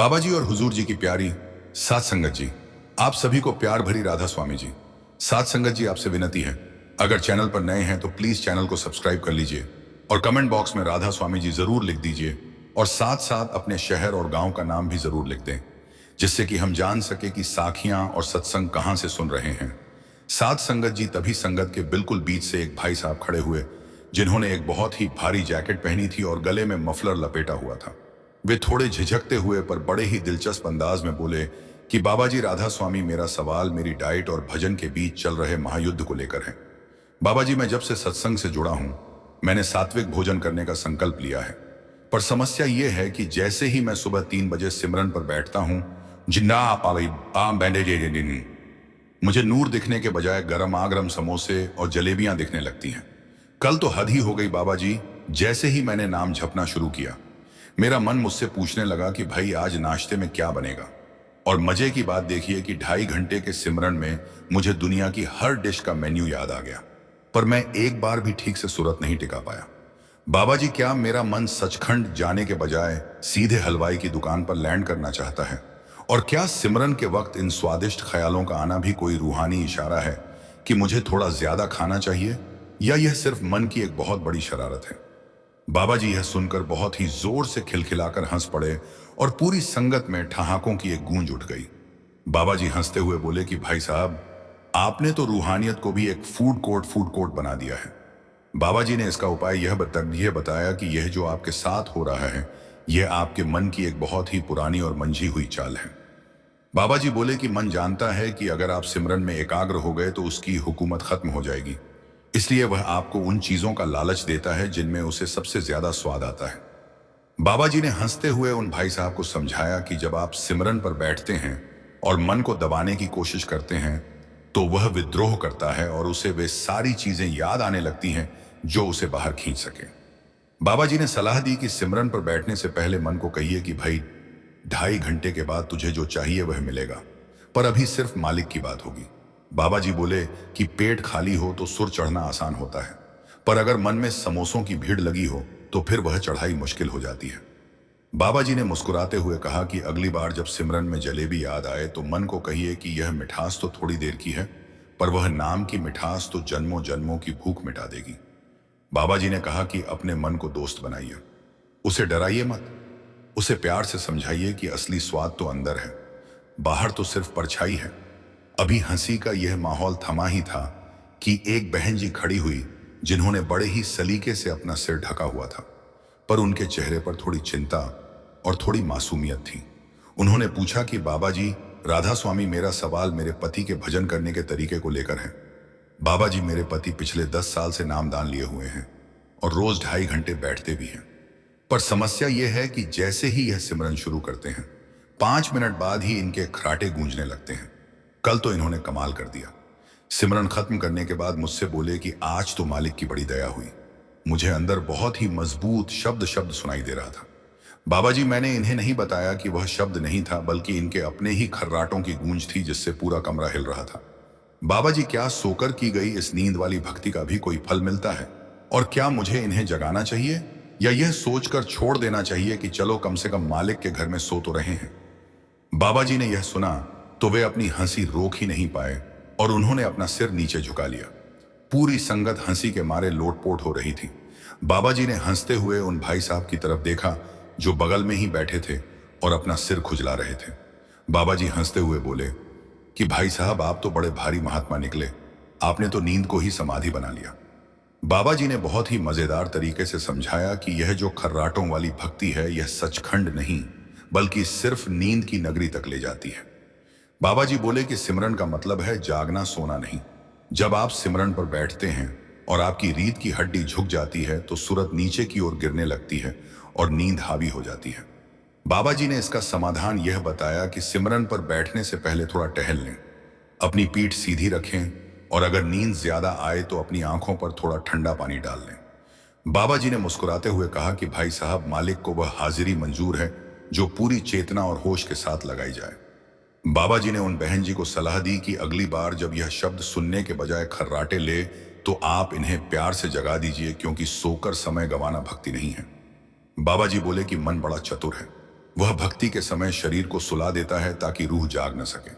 बाबा जी और हुजूर जी की प्यारी सात संगत जी, आप सभी को प्यार भरी राधा स्वामी जी। सात संगत जी, आपसे विनती है, अगर चैनल पर नए हैं तो प्लीज चैनल को सब्सक्राइब कर लीजिए और कमेंट बॉक्स में राधा स्वामी जी जरूर लिख दीजिए और साथ साथ अपने शहर और गांव का नाम भी जरूर लिख दें, जिससे कि हम जान सके कि साखियां और सत्संग कहां से सुन रहे हैं। सात संगत जी, तभी संगत के बिल्कुल बीच से एक भाई साहब खड़े हुए, जिन्होंने एक बहुत ही भारी जैकेट पहनी थी और गले में मफलर लपेटा हुआ था। वे थोड़े झिझकते हुए पर बड़े ही दिलचस्प अंदाज में बोले कि बाबा जी राधा स्वामी, मेरा सवाल मेरी डाइट और भजन के बीच चल रहे महायुद्ध को लेकर है। बाबा जी, मैं जब से सत्संग से जुड़ा हूं, मैंने सात्विक भोजन करने का संकल्प लिया है, पर समस्या यह है कि जैसे ही मैं सुबह 3 बजे सिमरन पर बैठता हूं, मुझे नूर दिखने के बजाय गरम आगरम समोसे और जलेबियां दिखने लगती हैं। कल तो हद ही हो गई बाबा जी, जैसे ही मैंने नाम जपना शुरू किया, मेरा मन मुझसे पूछने लगा कि भाई आज नाश्ते में क्या बनेगा। और मजे की बात देखिए कि 2.5 घंटे के सिमरन में मुझे दुनिया की हर डिश का मेन्यू याद आ गया, पर मैं एक बार भी ठीक से सुरत नहीं टिका पाया। बाबा जी, क्या मेरा मन सचखंड जाने के बजाय सीधे हलवाई की दुकान पर लैंड करना चाहता है? और क्या सिमरन के वक्त इन स्वादिष्ट ख्यालों का आना भी कोई रूहानी इशारा है कि मुझे थोड़ा ज्यादा खाना चाहिए, या यह सिर्फ मन की एक बहुत बड़ी शरारत है? बाबा जी यह सुनकर बहुत ही जोर से खिलखिलाकर हंस पड़े और पूरी संगत में ठहाकों की एक गूंज उठ गई। बाबा जी हंसते हुए बोले कि भाई साहब, आपने तो रूहानियत को भी एक फूड कोर्ट बना दिया है। बाबा जी ने इसका उपाय यह बताया कि यह जो आपके साथ हो रहा है, यह आपके मन की एक बहुत ही पुरानी और मंझी हुई चाल है। बाबा जी बोले कि मन जानता है कि अगर आप सिमरन में एकाग्र हो गए तो उसकी हुकूमत खत्म हो जाएगी, इसलिए वह आपको उन चीजों का लालच देता है जिनमें उसे सबसे ज्यादा स्वाद आता है। बाबा जी ने हंसते हुए उन भाई साहब को समझाया कि जब आप सिमरन पर बैठते हैं और मन को दबाने की कोशिश करते हैं, तो वह विद्रोह करता है और उसे वे सारी चीजें याद आने लगती हैं जो उसे बाहर खींच सके। बाबा जी ने सलाह दी कि सिमरन पर बैठने से पहले मन को कहिए कि भाई 2.5 घंटे के बाद तुझे जो चाहिए वह मिलेगा, पर अभी सिर्फ मालिक की बात होगी। बाबा जी बोले कि पेट खाली हो तो सुर चढ़ना आसान होता है, पर अगर मन में समोसों की भीड़ लगी हो तो फिर वह चढ़ाई मुश्किल हो जाती है। बाबा जी ने मुस्कुराते हुए कहा कि अगली बार जब सिमरन में जलेबी याद आए तो मन को कहिए कि यह मिठास तो थोड़ी देर की है, पर वह नाम की मिठास तो जन्मों जन्मों की भूख मिटा देगी। बाबा जी ने कहा कि अपने मन को दोस्त बनाइए, उसे डराइए मत, उसे प्यार से समझाइए कि असली स्वाद तो अंदर है, बाहर तो सिर्फ परछाई है। अभी हंसी का यह माहौल थमा ही था कि एक बहन जी खड़ी हुई, जिन्होंने बड़े ही सलीके से अपना सिर ढका हुआ था, पर उनके चेहरे पर थोड़ी चिंता और थोड़ी मासूमियत थी। उन्होंने पूछा कि बाबा जी, राधा स्वामी, मेरा सवाल मेरे पति के भजन करने के तरीके को लेकर है। बाबा जी, मेरे पति पिछले 10 साल से नामदान लिए हुए हैं और रोज 2.5 घंटे बैठते भी हैं, पर समस्या यह है कि जैसे ही यह सिमरन शुरू करते हैं, 5 मिनट बाद ही इनके खराटे गूंजने लगते हैं। कल तो इन्होंने कमाल कर दिया। सिमरन खत्म करने के बाद मुझसे बोले कि आज तो मालिक की बड़ी दया हुई। मुझे अंदर बहुत ही मजबूत शब्द सुनाई दे रहा था। बाबा जी, मैंने इन्हें नहीं बताया कि वह शब्द नहीं था, बल्कि इनके अपने ही खर्राटों की गूंज थी, जिससे पूरा कमरा हिल रहा था। बाबा जी, क्या सोकर की गई इस नींद वाली भक्ति का भी कोई फल मिलता है? और क्या मुझे इन्हें जगाना चाहिए, या यह सोचकर छोड़ देना चाहिए कि चलो कम से कम मालिक के घर में सो तो रहे हैं? बाबा जी ने यह सुना तो वे अपनी हंसी रोक ही नहीं पाए और उन्होंने अपना सिर नीचे झुका लिया। पूरी संगत हंसी के मारे लोटपोट हो रही थी। बाबा जी ने हंसते हुए उन भाई साहब की तरफ देखा जो बगल में ही बैठे थे और अपना सिर खुजला रहे थे। बाबा जी हंसते हुए बोले कि भाई साहब, आप तो बड़े भारी महात्मा निकले, आपने तो नींद को ही समाधि बना लिया। बाबा जी ने बहुत ही मजेदार तरीके से समझाया कि यह जो खर्राटों वाली भक्ति है, यह सचखंड नहीं बल्कि सिर्फ नींद की नगरी तक ले जाती है। बाबा जी बोले कि सिमरन का मतलब है जागना, सोना नहीं। जब आप सिमरन पर बैठते हैं और आपकी रीढ़ की हड्डी झुक जाती है तो सूरत नीचे की ओर गिरने लगती है और नींद हावी हो जाती है। बाबा जी ने इसका समाधान यह बताया कि सिमरन पर बैठने से पहले थोड़ा टहल लें, अपनी पीठ सीधी रखें और अगर नींद ज्यादा आए तो अपनी आंखों पर थोड़ा ठंडा पानी डाल लें। बाबा जी ने मुस्कुराते हुए कहा कि भाई साहब, मालिक को वह हाजिरी मंजूर है जो पूरी चेतना और होश के साथ लगाई जाए। बाबा जी ने उन बहन जी को सलाह दी कि अगली बार जब यह शब्द सुनने के बजाय खर्राटे ले तो आप इन्हें प्यार से जगा दीजिए, क्योंकि सोकर समय गंवाना भक्ति नहीं है। बाबा जी बोले कि मन बड़ा चतुर है, वह भक्ति के समय शरीर को सुला देता है ताकि रूह जाग न सके।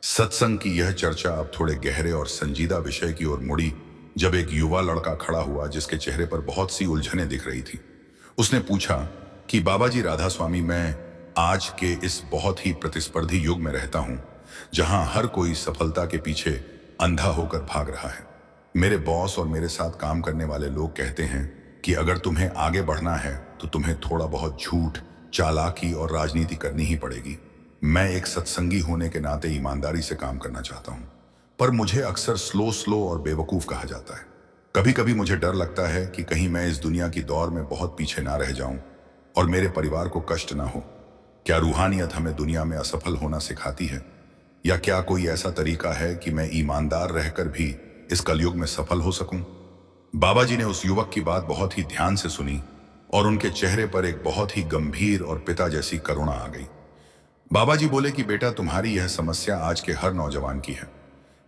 सत्संग की यह चर्चा अब थोड़े गहरे और संजीदा विषय की ओर मुड़ी जब एक युवा लड़का खड़ा हुआ जिसके चेहरे पर बहुत सी उलझनें दिख रही थी। उसने पूछा कि बाबा जी राधा स्वामी, मैं आज के इस बहुत ही प्रतिस्पर्धी युग में रहता हूं जहां हर कोई सफलता के पीछे अंधा होकर भाग रहा है। मेरे बॉस और मेरे साथ काम करने वाले लोग कहते हैं कि अगर तुम्हें आगे बढ़ना है तो तुम्हें थोड़ा बहुत झूठ, चालाकी और राजनीति करनी ही पड़ेगी। मैं एक सत्संगी होने के नाते ईमानदारी से काम करना चाहता हूं, पर मुझे अक्सर स्लो और बेवकूफ कहा जाता है। कभी कभी मुझे डर लगता है कि कहीं मैं इस दुनिया की दौड़ में बहुत पीछे ना रह जाऊं और मेरे परिवार को कष्ट ना हो। क्या रूहानियत हमें दुनिया में असफल होना सिखाती है, या क्या कोई ऐसा तरीका है कि मैं ईमानदार रहकर भी इस कलयुग में सफल हो सकूं? बाबा जी ने उस युवक की बात बहुत ही ध्यान से सुनी और उनके चेहरे पर एक बहुत ही गंभीर और पिता जैसी करुणा आ गई। बाबा जी बोले कि बेटा, तुम्हारी यह समस्या आज के हर नौजवान की है।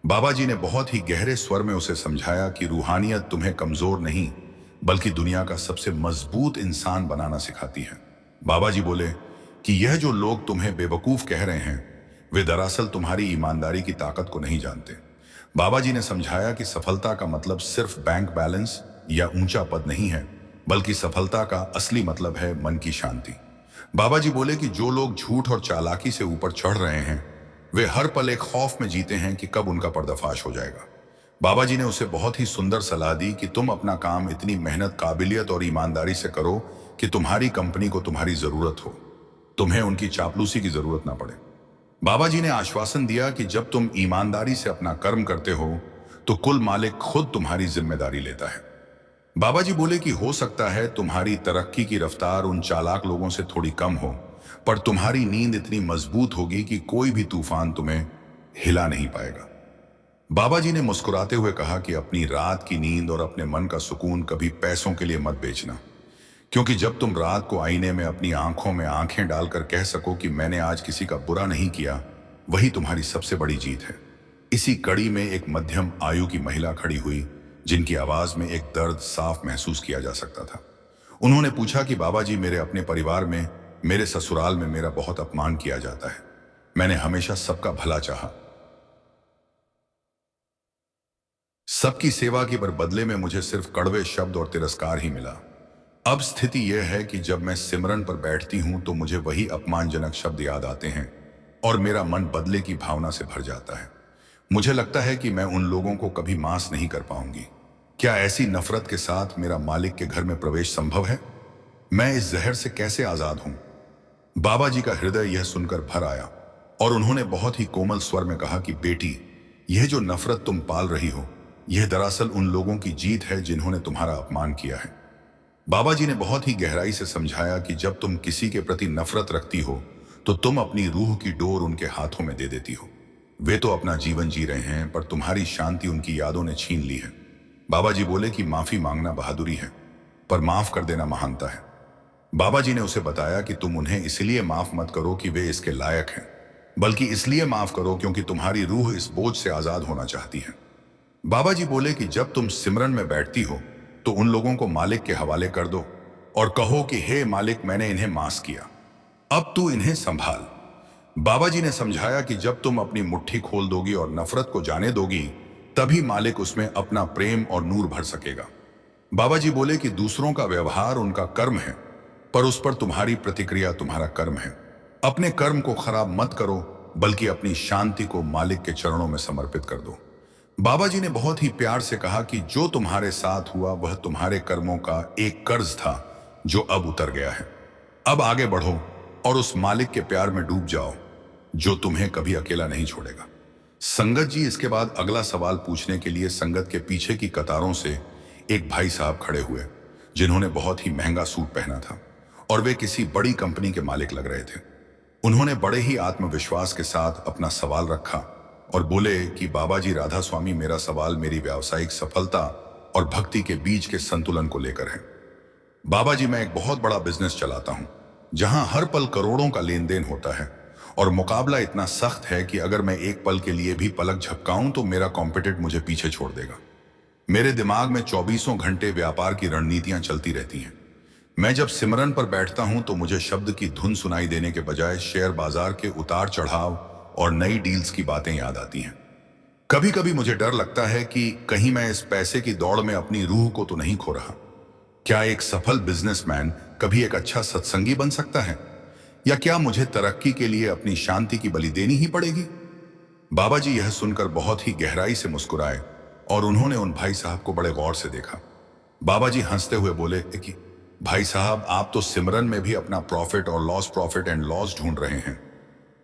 बाबा जी ने बहुत ही गहरे स्वर में उसे समझाया कि रूहानियत तुम्हें कमजोर नहीं बल्कि दुनिया का सबसे मजबूत इंसान बनाना सिखाती है। बाबा जी बोले कि यह जो लोग तुम्हें बेवकूफ कह रहे हैं वे दरअसल तुम्हारी ईमानदारी की ताकत को नहीं जानते। बाबा जी ने समझाया कि सफलता का मतलब सिर्फ बैंक बैलेंस या ऊंचा पद नहीं है, बल्कि सफलता का असली मतलब है मन की शांति। बाबा जी बोले कि जो लोग झूठ और चालाकी से ऊपर चढ़ रहे हैं वे हर पल एक खौफ में जीते हैं कि कब उनका पर्दाफाश हो जाएगा। बाबा जी ने उसे बहुत ही सुंदर सलाह दी कि तुम अपना काम इतनी मेहनत, काबिलियत और ईमानदारी से करो कि तुम्हारी कंपनी को तुम्हारी जरूरत हो, तुम्हें उनकी चापलूसी की जरूरत ना पड़े। बाबा जी ने आश्वासन दिया कि जब तुम ईमानदारी से अपना कर्म करते हो तो कुल मालिक खुद तुम्हारी जिम्मेदारी लेता है। बाबा जी बोले कि हो सकता है तुम्हारी तरक्की की रफ्तार उन चालाक लोगों से थोड़ी कम हो, पर तुम्हारी नींद इतनी मजबूत होगी कि कोई भी तूफान तुम्हें हिला नहीं पाएगा। बाबा जी ने मुस्कुराते हुए कहा कि अपनी रात की नींद और अपने मन का सुकून कभी पैसों के लिए मत बेचना, क्योंकि जब तुम रात को आईने में अपनी आंखों में आंखें डालकर कह सको कि मैंने आज किसी का बुरा नहीं किया, वही तुम्हारी सबसे बड़ी जीत है। इसी कड़ी में एक मध्यम आयु की महिला खड़ी हुई जिनकी आवाज में एक दर्द साफ महसूस किया जा सकता था। उन्होंने पूछा कि बाबा जी, मेरे अपने परिवार में, मेरे ससुराल में मेरा बहुत अपमान किया जाता है। मैंने हमेशा सबका भला चाहा, सबकी सेवा की, पर बदले में मुझे सिर्फ कड़वे शब्द और तिरस्कार ही मिला। अब स्थिति यह है कि जब मैं सिमरन पर बैठती हूं तो मुझे वही अपमानजनक शब्द याद आते हैं और मेरा मन बदले की भावना से भर जाता है। मुझे लगता है कि मैं उन लोगों को कभी माफ नहीं कर पाऊंगी। क्या ऐसी नफरत के साथ मेरा मालिक के घर में प्रवेश संभव है? मैं इस जहर से कैसे आजाद हूं? बाबा जी का हृदय यह सुनकर भर आया और उन्होंने बहुत ही कोमल स्वर में कहा कि बेटी, यह जो नफरत तुम पाल रही हो यह दरअसल उन लोगों की जीत है जिन्होंने तुम्हारा अपमान किया है। बाबा जी ने बहुत ही गहराई से समझाया कि जब तुम किसी के प्रति नफरत रखती हो तो तुम अपनी रूह की डोर उनके हाथों में दे देती हो। वे तो अपना जीवन जी रहे हैं, पर तुम्हारी शांति उनकी यादों ने छीन ली है। बाबा जी बोले कि माफी मांगना बहादुरी है, पर माफ कर देना महानता है। बाबा जी ने उसे बताया कि तुम उन्हें इसलिए माफ मत करो कि वे इसके लायक हैं, बल्कि इसलिए माफ करो क्योंकि तुम्हारी रूह इस बोझ से आजाद होना चाहती है। बाबा जी बोले कि जब तुम सिमरन में बैठती हो तो उन लोगों को मालिक के हवाले कर दो और कहो कि हे मालिक, मैंने इन्हें माफ किया, अब तू इन्हें संभाल। बाबा जी ने समझाया कि जब तुम अपनी मुट्ठी खोल दोगी और नफरत को जाने दोगी तभी मालिक उसमें अपना प्रेम और नूर भर सकेगा। बाबा जी बोले कि दूसरों का व्यवहार उनका कर्म है, पर उस पर तुम्हारी प्रतिक्रिया तुम्हारा कर्म है। अपने कर्म को खराब मत करो, बल्कि अपनी शांति को मालिक के चरणों में समर्पित कर दो। बाबा जी ने बहुत ही प्यार से कहा कि जो तुम्हारे साथ हुआ वह तुम्हारे कर्मों का एक कर्ज था जो अब उतर गया है। अब आगे बढ़ो और उस मालिक के प्यार में डूब जाओ जो तुम्हें कभी अकेला नहीं छोड़ेगा। संगत जी, इसके बाद अगला सवाल पूछने के लिए संगत के पीछे की कतारों से एक भाई साहब खड़े हुए जिन्होंने बहुत ही महंगा सूट पहना था और वे किसी बड़ी कंपनी के मालिक लग रहे थे। उन्होंने बड़े ही आत्मविश्वास के साथ अपना सवाल रखा और बोले कि बाबा जी राधा स्वामी, मेरा सवाल मेरी व्यावसायिक सफलता और भक्ति के बीच के संतुलन को लेकर है। बाबा जी, मैं एक बहुत बड़ा बिजनेस चलाता हूं जहां हर पल करोड़ों का लेन देन होता है और मुकाबला इतना सख्त है कि अगर मैं एक पल के लिए भी पलक झपकाऊं तो मेरा कॉम्पिटिटर मुझे पीछे छोड़ देगा। मेरे दिमाग में 24 घंटे व्यापार की रणनीतियां चलती रहती हैं। मैं जब सिमरन पर बैठता हूं तो मुझे शब्द की धुन सुनाई देने के बजाय शेयर बाजार के उतार चढ़ाव और नई डील्स की बातें याद आती हैं। कभी कभी मुझे डर लगता है कि कहीं मैं इस पैसे की दौड़ में अपनी रूह को तो नहीं खो रहा। क्या एक सफल बिजनेसमैन कभी एक अच्छा सत्संगी बन सकता है, या क्या मुझे तरक्की के लिए अपनी शांति की बलि देनी ही पड़ेगी? बाबा जी यह सुनकर बहुत ही गहराई से मुस्कुराए और उन्होंने उन भाई साहब को बड़े गौर से देखा। बाबा जी हंसते हुए बोले कि भाई साहब, आप तो सिमरन में भी अपना प्रॉफिट एंड लॉस ढूंढ रहे हैं।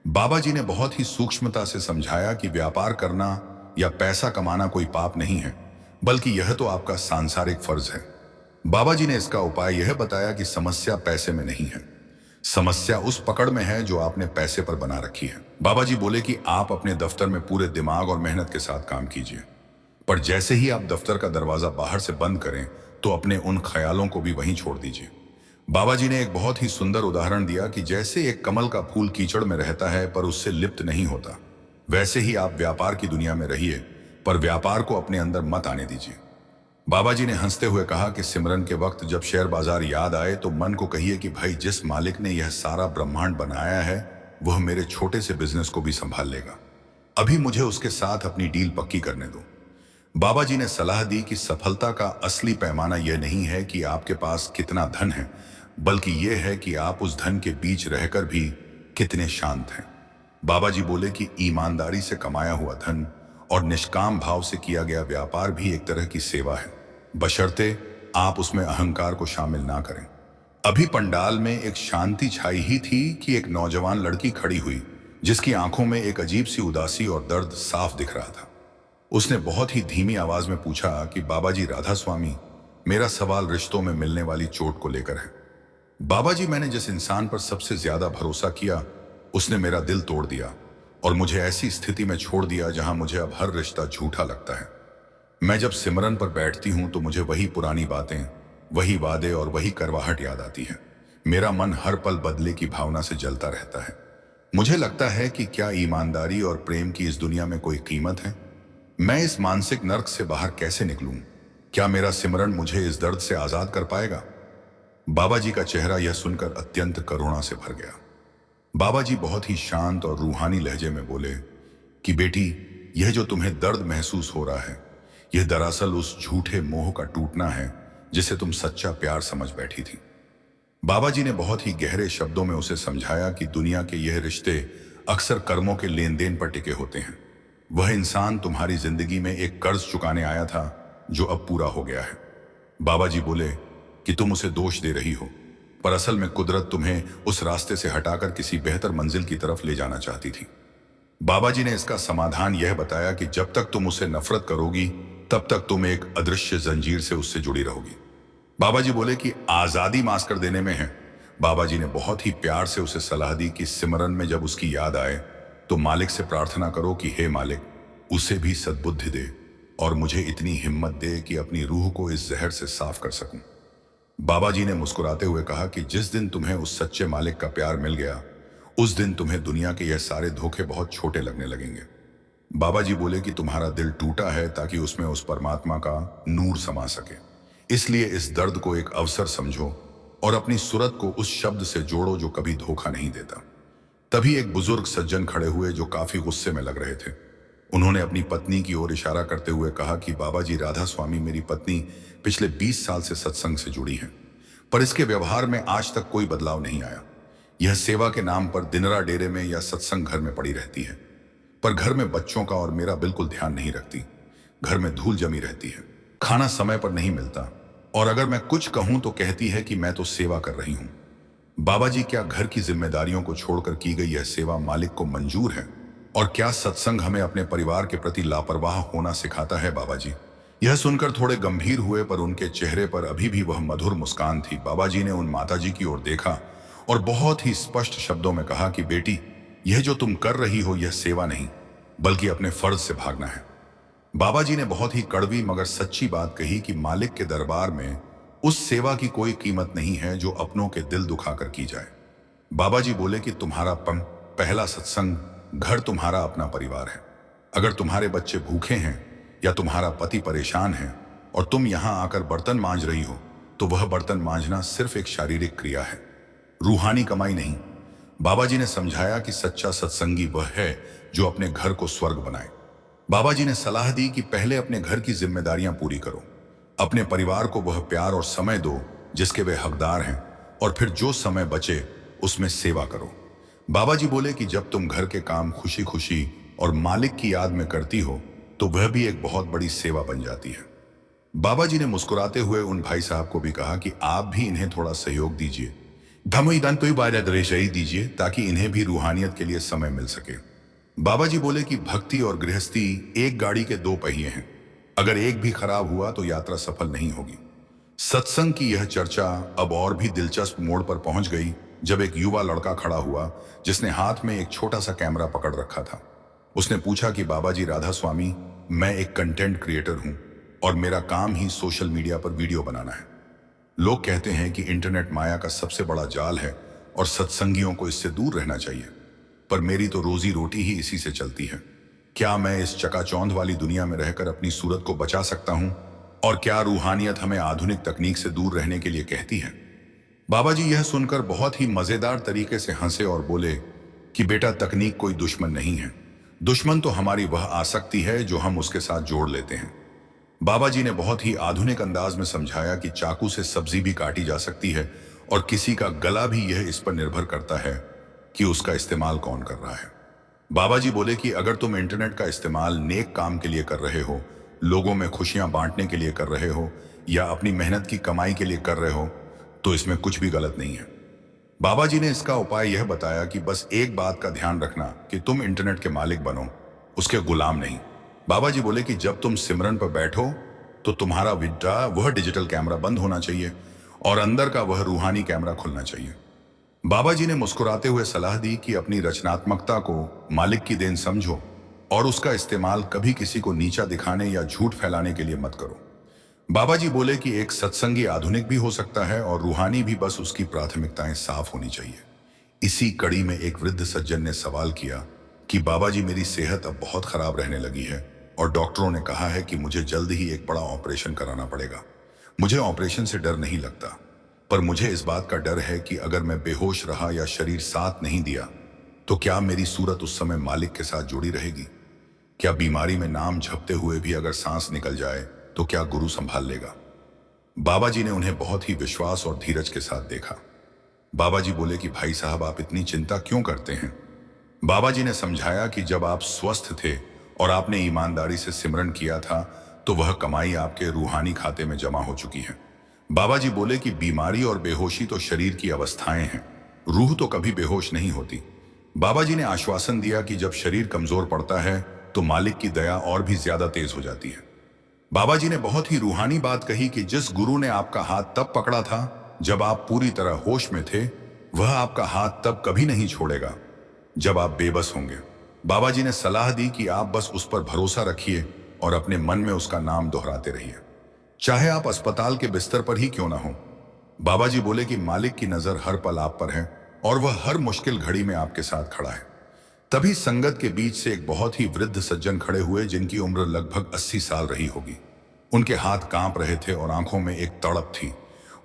बाबा जी ने बहुत ही सूक्ष्मता से समझाया कि व्यापार करना या पैसा कमाना कोई पाप नहीं है, बल्कि यह तो आपका सांसारिक फर्ज है। बाबा जी ने इसका उपाय यह बताया कि समस्या पैसे में नहीं है, समस्या उस पकड़ में है जो आपने पैसे पर बना रखी है। बाबा जी बोले कि आप अपने दफ्तर में पूरे दिमाग और मेहनत के साथ काम कीजिए, पर जैसे ही आप दफ्तर का दरवाजा बाहर से बंद करें तो अपने उन ख्यालों को भी वहीं छोड़ दीजिए। बाबा जी ने एक बहुत ही सुंदर उदाहरण दिया कि जैसे एक कमल का फूल कीचड़ में रहता है पर उससे लिप्त नहीं होता, वैसे ही आप व्यापार की दुनिया में रहिए पर व्यापार को अपने अंदर मत आने दीजिए। बाबा जी ने हंसते हुए कहा कि सिमरन के वक्त जब शेयर बाजार याद आए तो मन को कहिए कि भाई, जिस मालिक ने यह सारा ब्रह्मांड बनाया है वह मेरे छोटे से बिजनेस को भी संभाल लेगा। अभी मुझे उसके साथ अपनी डील पक्की करने दो। बाबा जी ने सलाह दी कि सफलता का असली पैमाना यह नहीं है कि आपके पास कितना धन है, बल्कि यह है कि आप उस धन के बीच रहकर भी कितने शांत हैं। बाबा जी बोले कि ईमानदारी से कमाया हुआ धन और निष्काम भाव से किया गया व्यापार भी एक तरह की सेवा है, बशर्ते आप उसमें अहंकार को शामिल ना करें। अभी पंडाल में एक शांति छाई ही थी कि एक नौजवान लड़की खड़ी हुई जिसकी आंखों में एक अजीब सी उदासी और दर्द साफ दिख रहा था। उसने बहुत ही धीमी आवाज में पूछा कि बाबा जी, राधा स्वामी, मेरा सवाल रिश्तों में मिलने वाली चोट को लेकर है। बाबा जी, मैंने जिस इंसान पर सबसे ज्यादा भरोसा किया उसने मेरा दिल तोड़ दिया और मुझे ऐसी स्थिति में छोड़ दिया जहां मुझे अब हर रिश्ता झूठा लगता है। मैं जब सिमरन पर बैठती हूं तो मुझे वही पुरानी बातें, वही वादे और वही करवाहट याद आती है। मेरा मन हर पल बदले की भावना से जलता रहता है। मुझे लगता है कि क्या ईमानदारी और प्रेम की इस दुनिया में कोई कीमत है? मैं इस मानसिक नर्क से बाहर कैसे निकलूं? क्या मेरा सिमरन मुझे इस दर्द से आजाद कर पाएगा? बाबा जी का चेहरा यह सुनकर अत्यंत करुणा से भर गया। बाबा जी बहुत ही शांत और रूहानी लहजे में बोले कि बेटी, यह जो तुम्हें दर्द महसूस हो रहा है, यह दरअसल उस झूठे मोह का टूटना है जिसे तुम सच्चा प्यार समझ बैठी थी। बाबा जी ने बहुत ही गहरे शब्दों में उसे समझाया कि दुनिया के यह रिश्ते अक्सर कर्मों के लेन देन पर टिके होते हैं। वह इंसान तुम्हारी जिंदगी में एक कर्ज चुकाने आया था जो अब पूरा हो गया है। बाबा जी बोले कि तुम उसे दोष दे रही हो, पर असल में कुदरत तुम्हें उस रास्ते से हटाकर किसी बेहतर मंजिल की तरफ ले जाना चाहती थी। बाबा जी ने इसका समाधान यह बताया कि जब तक तुम उससे नफरत करोगी तब तक तुम एक अदृश्य जंजीर से उससे जुड़ी रहोगी। बाबा जी बोले कि आजादी मास्क कर देने में है। बाबा जी ने बहुत ही प्यार से उसे सलाह दी कि सिमरन में जब उसकी याद आए तो मालिक से प्रार्थना करो कि हे मालिक, उसे भी सद्बुद्धि दे और मुझे इतनी हिम्मत दे कि अपनी रूह को इस जहर से साफ कर सकूं। बाबा जी ने मुस्कुराते हुए कहा कि जिस दिन तुम्हें उस सच्चे मालिक का प्यार मिल गया उस दिन तुम्हें दुनिया के यह सारे धोखे बहुत छोटे लगने लगेंगे। बाबा जी बोले कि तुम्हारा दिल टूटा है ताकि उसमें उस परमात्मा का नूर समा सके, इसलिए इस दर्द को एक अवसर समझो और अपनी सूरत को उस शब्द से जोड़ो जो कभी धोखा नहीं देता। तभी एक बुजुर्ग सज्जन खड़े हुए जो काफी गुस्से में लग रहे थे। उन्होंने अपनी पत्नी की ओर इशारा करते हुए कहा कि बाबा जी, राधा स्वामी मेरी पत्नी पिछले 20 साल से सत्संग से जुड़ी है, पर इसके व्यवहार में आज तक कोई बदलाव नहीं आया। यह सेवा के नाम पर दिनरा डेरे में या सत्संग घर में पड़ी रहती है, पर घर में बच्चों का और मेरा बिल्कुल ध्यान नहीं रखती। घर में धूल जमी रहती है, खाना समय पर नहीं मिलता, और अगर मैं कुछ कहूं तो कहती है कि मैं तो सेवा कर रही हूं। बाबा जी, क्या घर की जिम्मेदारियों को छोड़कर की गई यह सेवा मालिक को मंजूर है? और क्या सत्संग हमें अपने परिवार के प्रति लापरवाह होना सिखाता है? बाबा जी यह सुनकर थोड़े गंभीर हुए, पर उनके चेहरे पर अभी भी वह मधुर मुस्कान थी। बाबा जी ने उन माताजी की ओर देखा और बहुत ही स्पष्ट शब्दों में कहा कि बेटी, यह जो तुम कर रही हो यह सेवा नहीं बल्कि अपने फर्ज से भागना है। बाबा जी ने बहुत ही कड़वी मगर सच्ची बात कही कि मालिक के दरबार में उस सेवा की कोई कीमत नहीं है जो अपनों के दिल दुखाकर की जाए। बाबा जी बोले कि तुम्हारा पहला सत्संग घर तुम्हारा अपना परिवार है। अगर तुम्हारे बच्चे भूखे हैं या तुम्हारा पति परेशान है और तुम यहां आकर बर्तन मांज रही हो तो वह बर्तन मांजना सिर्फ एक शारीरिक क्रिया है, रूहानी कमाई नहीं। बाबा जी ने समझाया कि सच्चा सत्संगी वह है जो अपने घर को स्वर्ग बनाए। बाबा जी ने सलाह दी कि पहले अपने घर की जिम्मेदारियां पूरी करो, अपने परिवार को वह प्यार और समय दो जिसके वे हकदार हैं, और फिर जो समय बचे उसमें सेवा करो। बाबा जी बोले कि जब तुम घर के काम खुशी खुशी और मालिक की याद में करती हो तो वह भी एक बहुत बड़ी सेवा बन जाती है। बाबा जी ने मुस्कुराते हुए उन भाई साहब को भी कहा कि आप भी इन्हें थोड़ा सहयोग दीजिए, धमईदान तो ही दीजिए ताकि इन्हें भी रूहानियत के लिए समय मिल सके। बाबा जी बोले कि भक्ति और गृहस्थी एक गाड़ी के दो पहिए हैं, अगर एक भी खराब हुआ तो यात्रा सफल नहीं होगी। सत्संग की यह चर्चा अब और भी दिलचस्प मोड़ पर पहुंच गई जब एक युवा लड़का खड़ा हुआ जिसने हाथ में एक छोटा सा कैमरा पकड़ रखा था। उसने पूछा कि बाबा जी राधा स्वामी, मैं एक कंटेंट क्रिएटर हूं और मेरा काम ही सोशल मीडिया पर वीडियो बनाना है। लोग कहते हैं कि इंटरनेट माया का सबसे बड़ा जाल है और सत्संगियों को इससे दूर रहना चाहिए, पर मेरी तो रोजी रोटी ही इसी से चलती है। क्या मैं इस चकाचौंध वाली दुनिया में रहकर अपनी सूरत को बचा सकता हूं? और क्या रूहानियत हमें आधुनिक तकनीक से दूर रहने के लिए कहती है? बाबा जी यह सुनकर बहुत ही मजेदार तरीके से हंसे और बोले कि बेटा, तकनीक कोई दुश्मन नहीं है, दुश्मन तो हमारी वह आसक्ति है जो हम उसके साथ जोड़ लेते हैं। बाबा जी ने बहुत ही आधुनिक अंदाज में समझाया कि चाकू से सब्जी भी काटी जा सकती है और किसी का गला भी, यह इस पर निर्भर करता है कि उसका इस्तेमाल कौन कर रहा है। बाबा जी बोले कि अगर तुम इंटरनेट का इस्तेमाल नेक काम के लिए कर रहे हो, लोगों में खुशियां बांटने के लिए कर रहे हो, या अपनी मेहनत की कमाई के लिए कर रहे हो, तो इसमें कुछ भी गलत नहीं है। बाबा जी ने इसका उपाय यह बताया कि बस एक बात का ध्यान रखना कि तुम इंटरनेट के मालिक बनो, उसके गुलाम नहीं। बाबा जी बोले कि जब तुम सिमरन पर बैठो तो तुम्हारा वह डिजिटल कैमरा बंद होना चाहिए और अंदर का वह रूहानी कैमरा खुलना चाहिए। बाबा जी ने मुस्कुराते हुए सलाह दी कि अपनी रचनात्मकता को मालिक की देन समझो और उसका इस्तेमाल कभी किसी को नीचा दिखाने या झूठ फैलाने के लिए मत करो। बाबा जी बोले कि एक सत्संगी आधुनिक भी हो सकता है और रूहानी भी, बस उसकी प्राथमिकताएं साफ होनी चाहिए। इसी कड़ी में एक वृद्ध सज्जन ने सवाल किया कि बाबा जी, मेरी सेहत अब बहुत खराब रहने लगी है और डॉक्टरों ने कहा है कि मुझे जल्द ही एक बड़ा ऑपरेशन कराना पड़ेगा। मुझे ऑपरेशन से डर नहीं लगता, पर मुझे इस बात का डर है कि अगर मैं बेहोश रहा या शरीर साथ नहीं दिया तो क्या मेरी सूरत उस समय मालिक के साथ जुड़ी रहेगी? क्या बीमारी में नाम झपते हुए भी अगर सांस निकल जाए तो क्या गुरु संभाल लेगा? बाबा जी ने उन्हें बहुत ही विश्वास और धीरज के साथ देखा। बाबा जी बोले कि भाई साहब, आप इतनी चिंता क्यों करते हैं? बाबा जी ने समझाया कि जब आप स्वस्थ थे और आपने ईमानदारी से सिमरन किया था तो वह कमाई आपके रूहानी खाते में जमा हो चुकी है। बाबा जी बोले कि बीमारी और बेहोशी तो शरीर की अवस्थाएं हैं, रूह तो कभी बेहोश नहीं होती। बाबा जी ने आश्वासन दिया कि जब शरीर कमजोर पड़ता है तो मालिक की दया और भी ज्यादा तेज हो जाती है। बाबा जी ने बहुत ही रूहानी बात कही कि जिस गुरु ने आपका हाथ तब पकड़ा था जब आप पूरी तरह होश में थे, वह आपका हाथ तब कभी नहीं छोड़ेगा जब आप बेबस होंगे। बाबा जी ने सलाह दी कि आप बस उस पर भरोसा रखिए और अपने मन में उसका नाम दोहराते रहिए, चाहे आप अस्पताल के बिस्तर पर ही क्यों ना हो। बाबा जी बोले कि मालिक की नजर हर पल आप पर है और वह हर मुश्किल घड़ी में आपके साथ खड़ा है। तभी संगत के बीच से एक बहुत ही वृद्ध सज्जन खड़े हुए जिनकी उम्र लगभग 80 साल रही होगी। उनके हाथ कांप रहे थे और आंखों में एक तड़प थी।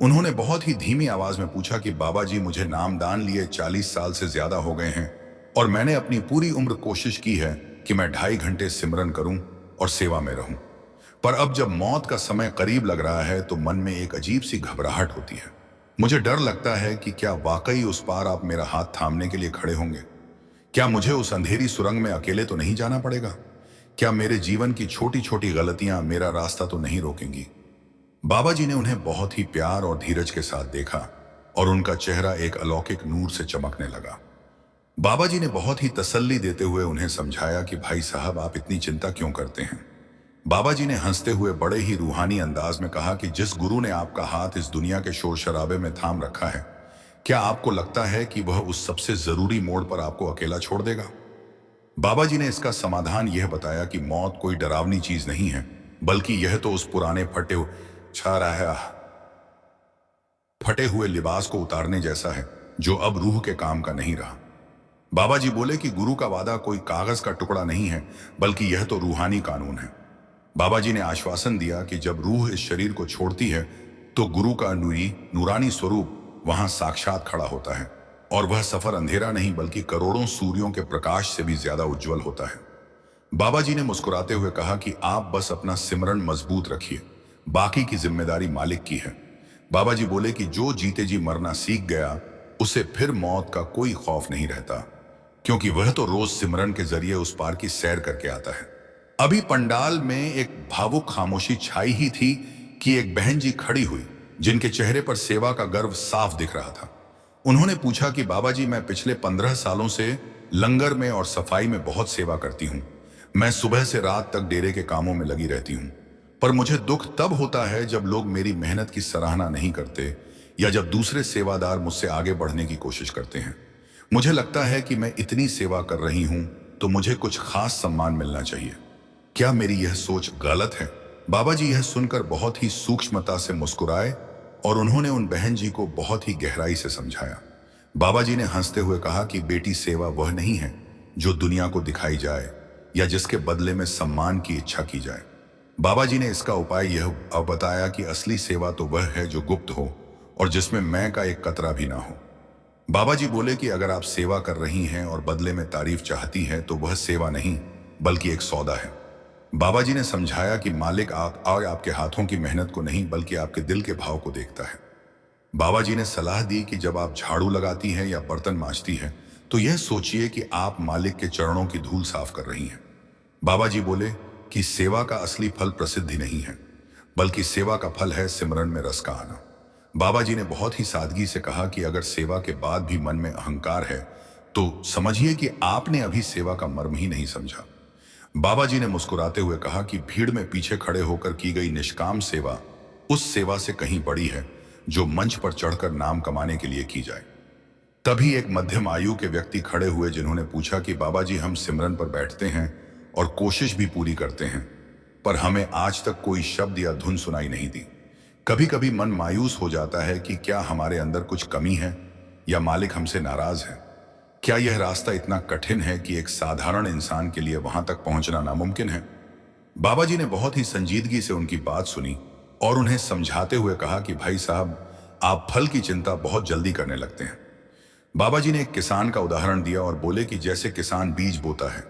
उन्होंने बहुत ही धीमी आवाज में पूछा कि बाबा जी, मुझे नामदान लिए 40 साल से ज्यादा हो गए हैं और मैंने अपनी पूरी उम्र कोशिश की है कि मैं 2.5 घंटे सिमरन करूं और सेवा में रहूं, पर अब जब मौत का समय करीब लग रहा है तो मन में एक अजीब सी घबराहट होती है। मुझे डर लगता है कि क्या वाकई उस पार आप मेरा हाथ थामने के लिए खड़े होंगे? क्या मुझे उस अंधेरी सुरंग में अकेले तो नहीं जाना पड़ेगा? क्या मेरे जीवन की छोटी छोटी गलतियां मेरा रास्ता तो नहीं रोकेंगी? बाबा जी ने उन्हें बहुत ही प्यार और धीरज के साथ देखा और उनका चेहरा एक अलौकिक नूर से चमकने लगा। बाबा जी ने बहुत ही तसल्ली देते हुए उन्हें समझाया कि भाई साहब, आप इतनी चिंता क्यों करते हैं? बाबा जी ने हंसते हुए बड़े ही रूहानी अंदाज में कहा कि जिस गुरु ने आपका हाथ इस दुनिया के शोर शराबे में थाम रखा है, क्या आपको लगता है कि वह उस सबसे जरूरी मोड़ पर आपको अकेला छोड़ देगा? बाबा जी ने इसका समाधान यह बताया कि मौत कोई डरावनी चीज नहीं है, बल्कि यह तो उस पुराने फटे हुए लिबास को उतारने जैसा है जो अब रूह के काम का नहीं रहा। बाबा जी बोले कि गुरु का वादा कोई कागज का टुकड़ा नहीं है, बल्कि यह तो रूहानी कानून है। बाबा जी ने आश्वासन दिया कि जब रूह इस शरीर को छोड़ती है तो गुरु का नूरानी स्वरूप वहां साक्षात खड़ा होता है। और वह सफर अंधेरा नहीं बल्कि करोड़ों सूर्यों के प्रकाश से भी ज्यादा उज्जवल होता है। बाबा जी ने मुस्कुराते हुए कहा कि आप बस अपना सिमरन मजबूत रखिए, बाकी की जिम्मेदारी मालिक की है। बाबा जी बोले कि जो जीते जी मरना सीख गया उसे फिर मौत का कोई खौफ नहीं रहता, क्योंकि वह तो रोज सिमरन के जरिए उस पार की सैर करके आता है। अभी पंडाल में एक भावुक खामोशी छाई ही थी कि एक बहन जी खड़ी हुई, जिनके चेहरे पर सेवा का गर्व साफ दिख रहा था। उन्होंने पूछा कि बाबा जी, मैं पिछले 15 सालों से लंगर में और सफाई में बहुत सेवा करती हूँ। मैं सुबह से रात तक डेरे के कामों में लगी रहती हूँ, पर मुझे दुख तब होता है जब लोग मेरी मेहनत की सराहना नहीं करते या जब दूसरे सेवादार मुझसे आगे बढ़ने की कोशिश करते हैं। मुझे लगता है कि मैं इतनी सेवा कर रही हूँ तो मुझे कुछ खास सम्मान मिलना चाहिए। क्या मेरी यह सोच गलत है? बाबा जी यह सुनकर बहुत ही सूक्ष्मता से मुस्कुराए और उन्होंने उन बहन जी को बहुत ही गहराई से समझाया। बाबा जी ने हंसते हुए कहा कि बेटी, सेवा वह नहीं है जो दुनिया को दिखाई जाए या जिसके बदले में सम्मान की इच्छा की जाए। बाबा जी ने इसका उपाय यह बताया कि असली सेवा तो वह है जो गुप्त हो और जिसमें मैं का एक कतरा भी ना हो। बाबा जी बोले कि अगर आप सेवा कर रही हैं और बदले में तारीफ चाहती हैं तो वह सेवा नहीं बल्कि एक सौदा है। बाबा जी ने समझाया कि मालिक आपके हाथों की मेहनत को नहीं बल्कि आपके दिल के भाव को देखता है। बाबा जी ने सलाह दी कि जब आप झाड़ू लगाती हैं या बर्तन मांजती हैं तो यह सोचिए कि आप मालिक के चरणों की धूल साफ कर रही हैं। बाबा जी बोले कि सेवा का असली फल प्रसिद्धि नहीं है बल्कि सेवा का फल है सिमरन में रस का आना। बाबा जी ने बहुत ही सादगी से कहा कि अगर सेवा के बाद भी मन में अहंकार है तो समझिए कि आपने अभी सेवा का मर्म ही नहीं समझा। बाबा जी ने मुस्कुराते हुए कहा कि भीड़ में पीछे खड़े होकर की गई निष्काम सेवा उस सेवा से कहीं बड़ी है जो मंच पर चढ़कर नाम कमाने के लिए की जाए। तभी एक मध्यम आयु के व्यक्ति खड़े हुए जिन्होंने पूछा कि बाबा जी, हम सिमरन पर बैठते हैं और कोशिश भी पूरी करते हैं, पर हमें आज तक कोई शब्द या धुन सुनाई नहीं दी। कभी कभी मन मायूस हो जाता है कि क्या हमारे अंदर कुछ कमी है या मालिक हमसे नाराज है। क्या यह रास्ता इतना कठिन है कि एक साधारण इंसान के लिए वहां तक पहुंचना नामुमकिन है? बाबा जी ने बहुत ही संजीदगी से उनकी बात सुनी और उन्हें समझाते हुए कहा कि भाई साहब, आप फल की चिंता बहुत जल्दी करने लगते हैं। बाबा जी ने एक किसान का उदाहरण दिया और बोले कि जैसे किसान बीज बोता है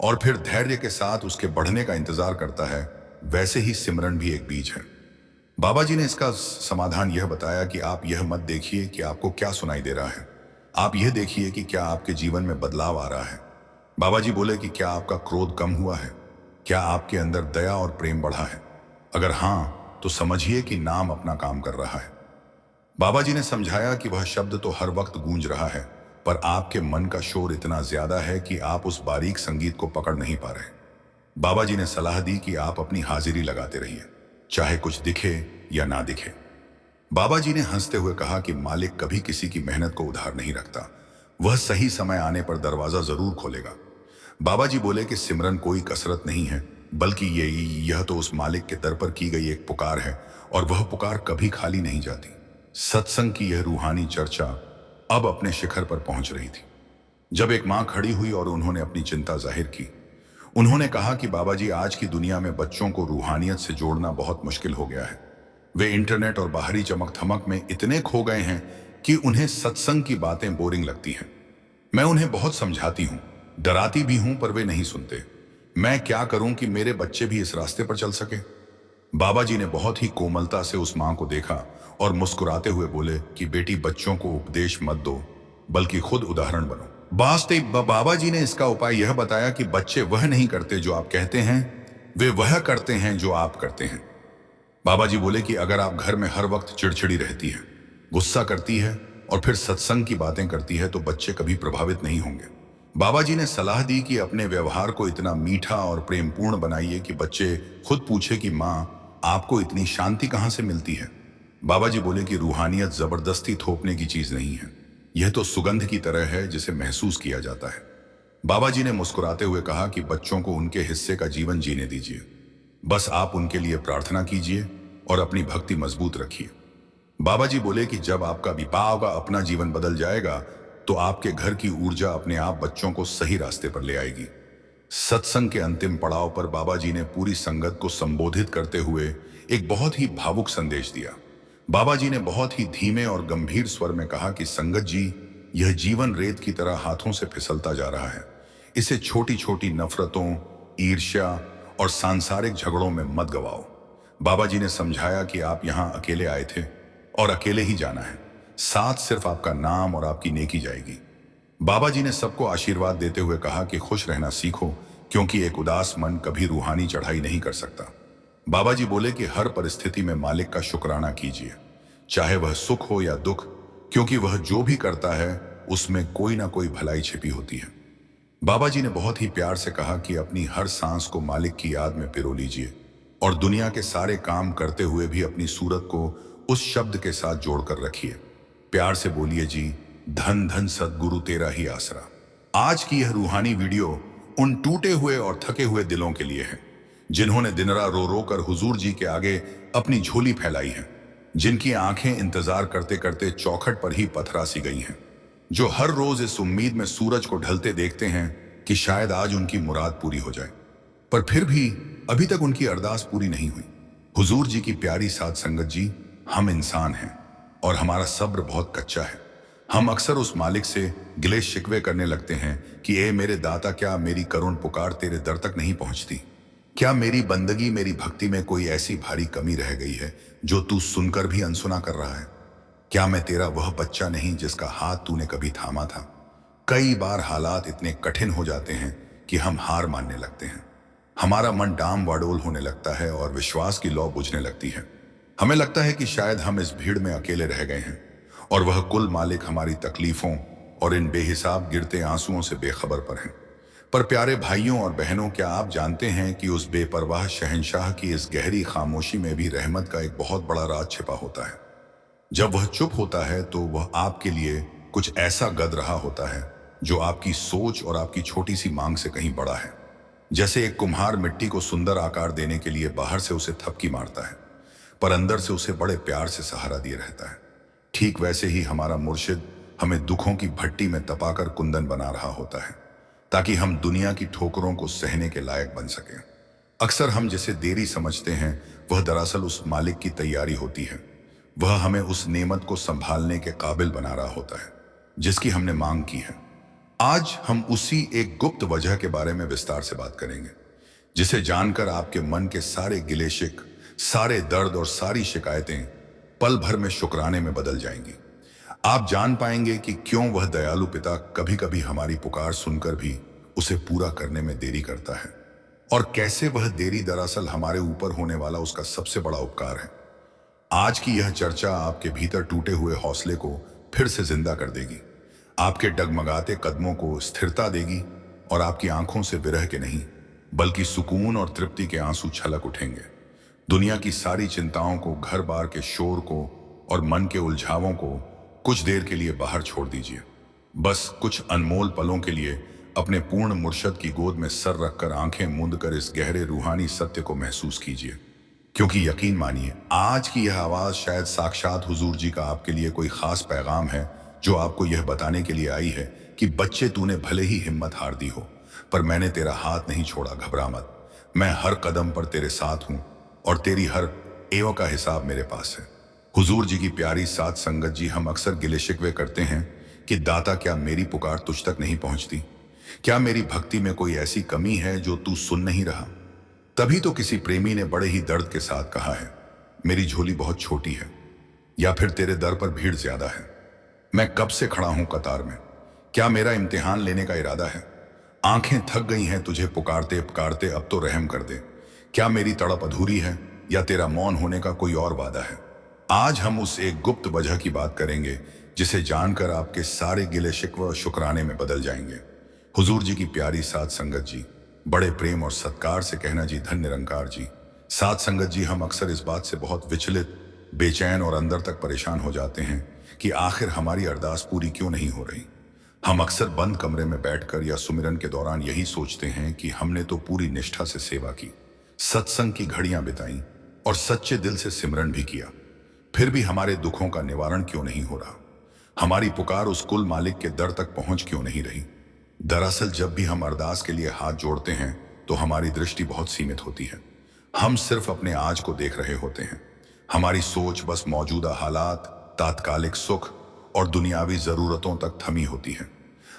और फिर धैर्य के साथ उसके बढ़ने का इंतजार करता है, वैसे ही सिमरन भी एक बीज है। बाबा जी ने इसका समाधान यह बताया कि आप यह मत देखिए कि आपको क्या सुनाई दे रहा है, आप यह देखिए कि क्या आपके जीवन में बदलाव आ रहा है। बाबा जी बोले कि क्या आपका क्रोध कम हुआ है, क्या आपके अंदर दया और प्रेम बढ़ा है? अगर हाँ तो समझिए कि नाम अपना काम कर रहा है। बाबा जी ने समझाया कि वह शब्द तो हर वक्त गूंज रहा है, पर आपके मन का शोर इतना ज्यादा है कि आप उस बारीक संगीत को पकड़ नहीं पा रहे। बाबा जी ने सलाह दी कि आप अपनी हाजिरी लगाते रहिए, चाहे कुछ दिखे या ना दिखे। बाबा जी ने हंसते हुए कहा कि मालिक कभी किसी की मेहनत को उधार नहीं रखता, वह सही समय आने पर दरवाजा जरूर खोलेगा। बाबा जी बोले कि सिमरन कोई कसरत नहीं है बल्कि यह तो उस मालिक के दर पर की गई एक पुकार है और वह पुकार कभी खाली नहीं जाती। सत्संग की यह रूहानी चर्चा अब अपने शिखर पर पहुंच रही थी जब एक मां खड़ी हुई और उन्होंने अपनी चिंता जाहिर की। उन्होंने कहा कि बाबा जी, आज की दुनिया में बच्चों को रूहानियत से जोड़ना बहुत मुश्किल हो गया है। वे इंटरनेट और बाहरी चमक धमक में इतने खो गए हैं कि उन्हें सत्संग की बातें बोरिंग लगती हैं। मैं उन्हें बहुत समझाती हूँ, डराती भी हूं, पर वे नहीं सुनते। मैं क्या करूं कि मेरे बच्चे भी इस रास्ते पर चल सके? बाबा जी ने बहुत ही कोमलता से उस मां को देखा और मुस्कुराते हुए बोले कि बेटी, बच्चों को उपदेश मत दो बल्कि खुद उदाहरण बनो। बाबा जी ने इसका उपाय यह बताया कि बच्चे वह नहीं करते जो आप कहते हैं, वे वह करते हैं जो आप करते हैं। बाबा जी बोले कि अगर आप घर में हर वक्त चिड़चिड़ी रहती है, गुस्सा करती है और फिर सत्संग की बातें करती है तो बच्चे कभी प्रभावित नहीं होंगे। बाबा जी ने सलाह दी कि अपने व्यवहार को इतना मीठा और प्रेमपूर्ण बनाइए कि बच्चे खुद पूछे कि माँ, आपको इतनी शांति कहाँ से मिलती है? बाबा जी बोले कि रूहानियत जबरदस्ती थोपने की चीज नहीं है, यह तो सुगंध की तरह है जिसे महसूस किया जाता है। बाबा जी ने मुस्कुराते हुए कहा कि बच्चों को उनके हिस्से का जीवन जीने दीजिए, बस आप उनके लिए प्रार्थना कीजिए और अपनी भक्ति मजबूत रखिए। बाबा जी बोले कि जब आपका विपाव का अपना जीवन बदल जाएगा तो आपके घर की ऊर्जा अपने आप बच्चों को सही रास्ते पर ले आएगी। सत्संग के अंतिम पड़ाव पर बाबा जी ने पूरी संगत को संबोधित करते हुए एक बहुत ही भावुक संदेश दिया। बाबा जी ने बहुत ही धीमे और गंभीर स्वर में कहा कि संगत जी, यह जीवन रेत की तरह हाथों से फिसलता जा रहा है। इसे छोटी छोटी नफरतों, ईर्ष्या और सांसारिक झगड़ों में मत गवाओ। बाबा जी ने समझाया कि आप यहाँ अकेले आए थे और अकेले ही जाना है। साथ सिर्फ आपका नाम और आपकी नेकी जाएगी। बाबा जी ने सबको आशीर्वाद देते हुए कहा कि खुश रहना सीखो, क्योंकि एक उदास मन कभी रूहानी चढ़ाई नहीं कर सकता। बाबा जी बोले कि हर परिस्थिति में मालिक का शुक्राना कीजिए, चाहे वह सुख हो या दुख, क्योंकि वह जो भी करता है उसमें कोई ना कोई भलाई छिपी होती है। बाबा जी ने बहुत ही प्यार से कहा कि अपनी हर सांस को मालिक की याद में पिरो लीजिए और दुनिया के सारे काम करते हुए भी अपनी सूरत को उस शब्द के साथ जोड़कर रखिए। प्यार से बोलिए, जी धन धन सद्गुरु तेरा ही आसरा। आज की यह रूहानी वीडियो उन टूटे हुए और थके हुए दिलों के लिए है, जिन्होंने दिन रात रो रो कर हुजूर जी के आगे अपनी झोली फैलाई है, जिनकी आंखें इंतजार करते करते चौखट पर ही पथरा सी गई हैं, जो हर रोज इस उम्मीद में सूरज को ढलते देखते हैं कि शायद आज उनकी मुराद पूरी हो जाए, पर फिर भी अभी तक उनकी अरदास पूरी नहीं हुई। हुजूर जी की प्यारी साध संगत जी, हम इंसान हैं और हमारा सब्र बहुत कच्चा है। हम अक्सर उस मालिक से गिले शिकवे करने लगते हैं कि ए मेरे दाता, क्या मेरी करुण पुकार तेरे दर तक नहीं पहुंचती? क्या मेरी बंदगी, मेरी भक्ति में कोई ऐसी भारी कमी रह गई है जो तू सुनकर भी अनसुना कर रहा है? क्या मैं तेरा वह बच्चा नहीं जिसका हाथ तूने कभी थामा था? कई बार हालात इतने कठिन हो जाते हैं कि हम हार मानने लगते हैं। हमारा मन डाम वाडोल होने लगता है और विश्वास की लौ बुझने लगती है। हमें लगता है कि शायद हम इस भीड़ में अकेले रह गए हैं और वह कुल मालिक हमारी तकलीफों और इन बेहिसाब गिरते आंसुओं से बेखबर पर हैं। पर प्यारे भाइयों और बहनों, क्या आप जानते हैं कि उस बेपरवाह शहंशाह की इस गहरी खामोशी में भी रहमत का एक बहुत बड़ा राज छिपा होता है। जब वह चुप होता है तो वह आपके लिए कुछ ऐसा गद रहा होता है जो आपकी सोच और आपकी छोटी सी मांग से कहीं बड़ा है। जैसे एक कुम्हार मिट्टी को सुंदर आकार देने के लिए बाहर से उसे थपकी मारता है, पर अंदर से उसे बड़े प्यार से सहारा दिए रहता है। ठीक वैसे ही हमारा मुर्शिद हमें दुखों की भट्टी में तपाकर कुंदन बना रहा होता है, ताकि हम दुनिया की ठोकरों को सहने के लायक बन सकें। अक्सर हम जिसे देरी समझते हैं वह दरअसल उस मालिक की तैयारी होती है। वह हमें उस नेमत को संभालने के काबिल बना रहा होता है जिसकी हमने मांग की है। आज हम उसी एक गुप्त वजह के बारे में विस्तार से बात करेंगे, जिसे जानकर आपके मन के सारे गिले शिक, सारे दर्द और सारी शिकायतें पल भर में शुक्राने में बदल जाएंगी। आप जान पाएंगे कि क्यों वह दयालु पिता कभी कभी हमारी पुकार सुनकर भी उसे पूरा करने में देरी करता है, और कैसे वह देरी दरअसल हमारे ऊपर होने वाला उसका सबसे बड़ा उपकार है। आज की यह चर्चा आपके भीतर टूटे हुए हौसले को फिर से जिंदा कर देगी, आपके डगमगाते कदमों को स्थिरता देगी और आपकी आंखों से विरह के नहीं बल्कि सुकून और तृप्ति के आंसू छलक उठेंगे। दुनिया की सारी चिंताओं को, घर बार के शोर को और मन के उलझावों को कुछ देर के लिए बाहर छोड़ दीजिए। बस कुछ अनमोल पलों के लिए अपने पूर्ण मुर्शद की गोद में सर रखकर आंखें मूंद कर इस गहरे रूहानी सत्य को महसूस कीजिए, क्योंकि यकीन मानिए आज की यह आवाज शायद साक्षात हुजूर जी का आपके लिए कोई खास पैगाम है, जो आपको यह बताने के लिए आई है कि बच्चे, तूने भले ही हिम्मत हार दी हो, पर मैंने तेरा हाथ नहीं छोड़ा, घबरा मत। मैं हर कदम पर तेरे साथ हूं और तेरी हर एवं का हिसाब मेरे पास है। हुजूर जी की प्यारी साथ संगत जी, हम अक्सर गिले शिकवे करते हैं कि दाता, क्या मेरी पुकार तुझ तक नहीं पहुंचती? क्या मेरी भक्ति में कोई ऐसी कमी है जो तू सुन नहीं रहा? तभी तो किसी प्रेमी ने बड़े ही दर्द के साथ कहा है, मेरी झोली बहुत छोटी है, या फिर तेरे दर पर भीड़ ज्यादा है। मैं कब से खड़ा हूं कतार में, क्या मेरा इम्तिहान लेने का इरादा है? आंखें थक गई हैं तुझे पुकारते पुकारते, अब तो रहम कर दे। क्या मेरी तड़प अधूरी है या तेरा मौन होने का कोई और वादा है? आज हम उस एक गुप्त वजह की बात करेंगे जिसे जानकर आपके सारे गिले शिकवे शुक्राने में बदल जाएंगे। हुजूर जी की प्यारी साध संगत जी, बड़े प्रेम और सत्कार से कहना जी, धन निरंकार जी। साध संगत जी, हम अक्सर इस बात से बहुत विचलित, बेचैन और अंदर तक परेशान हो जाते हैं कि आखिर हमारी अरदास पूरी क्यों नहीं हो रही। हम अक्सर बंद कमरे में बैठकर या सुमिरन के दौरान यही सोचते हैं कि हमने तो पूरी निष्ठा से सेवा की, सत्संग की घड़ियां बिताई और सच्चे दिल से सिमरन भी किया, फिर भी हमारे दुखों का निवारण क्यों नहीं हो रहा? हमारी पुकार उस कुल मालिक के दर तक पहुंच क्यों नहीं रही? दरअसल जब भी हम अरदास के लिए हाथ जोड़ते हैं तो हमारी दृष्टि बहुत सीमित होती है। हम सिर्फ अपने आज को देख रहे होते हैं, हमारी सोच बस मौजूदा हालात, तात्कालिक सुख और दुनियावी जरूरतों तक थमी होती है।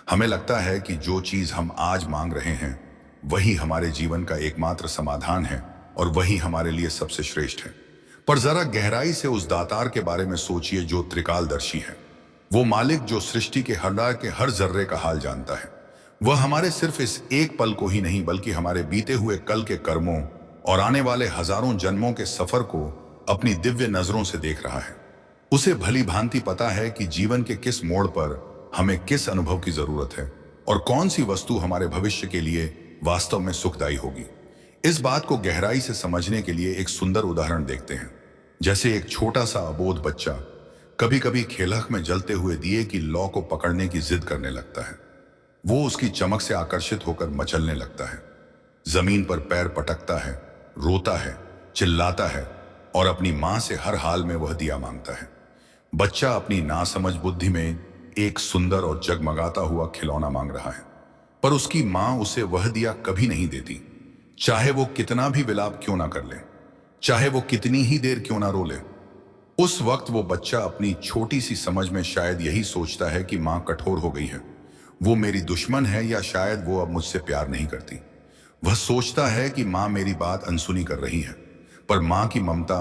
हमें लगता है कि जो चीज हम आज मांग रहे हैं वही हमारे जीवन का एकमात्र समाधान है और वही हमारे लिए सबसे श्रेष्ठ है। पर जरा गहराई से उस दातार के बारे में सोचिए जो त्रिकालदर्शी है। वो मालिक जो सृष्टि के हर जर्रे का हाल जानता है। वह हमारे सिर्फ इस एक पल को ही नहीं बल्कि हमारे बीते हुए कल के कर्मों और आने वाले हजारों जन्मों के सफर को अपनी दिव्य नजरों से देख रहा है। उसे भली भांति पता है कि जीवन के किस मोड़ पर हमें किस अनुभव की जरूरत है और कौन सी वस्तु हमारे भविष्य के लिए वास्तव में सुखदायी होगी। इस बात को गहराई से समझने के लिए एक सुंदर उदाहरण देखते हैं। जैसे एक छोटा सा अबोध बच्चा कभी कभी खेलक में जलते हुए दिए की लौ को पकड़ने की जिद करने लगता है। वो उसकी चमक से आकर्षित होकर मचलने लगता है, जमीन पर पैर पटकता है, रोता है, चिल्लाता है और अपनी मां से हर हाल में वह दिया मांगता है। बच्चा अपनी नासमझ बुद्धि में एक सुंदर और जगमगाता हुआ खिलौना मांग रहा है, पर उसकी मां उसे वह दिया कभी नहीं देती, चाहे वो कितना भी विलाप क्यों ना कर ले, चाहे वो कितनी ही देर क्यों ना रो ले। उस वक्त वो बच्चा अपनी छोटी सी समझ में शायद यही सोचता है कि मां कठोर हो गई है, वो मेरी दुश्मन है, या शायद वो अब मुझसे प्यार नहीं करती। वह सोचता है कि मां मेरी बात अनसुनी कर रही है, पर मां की ममता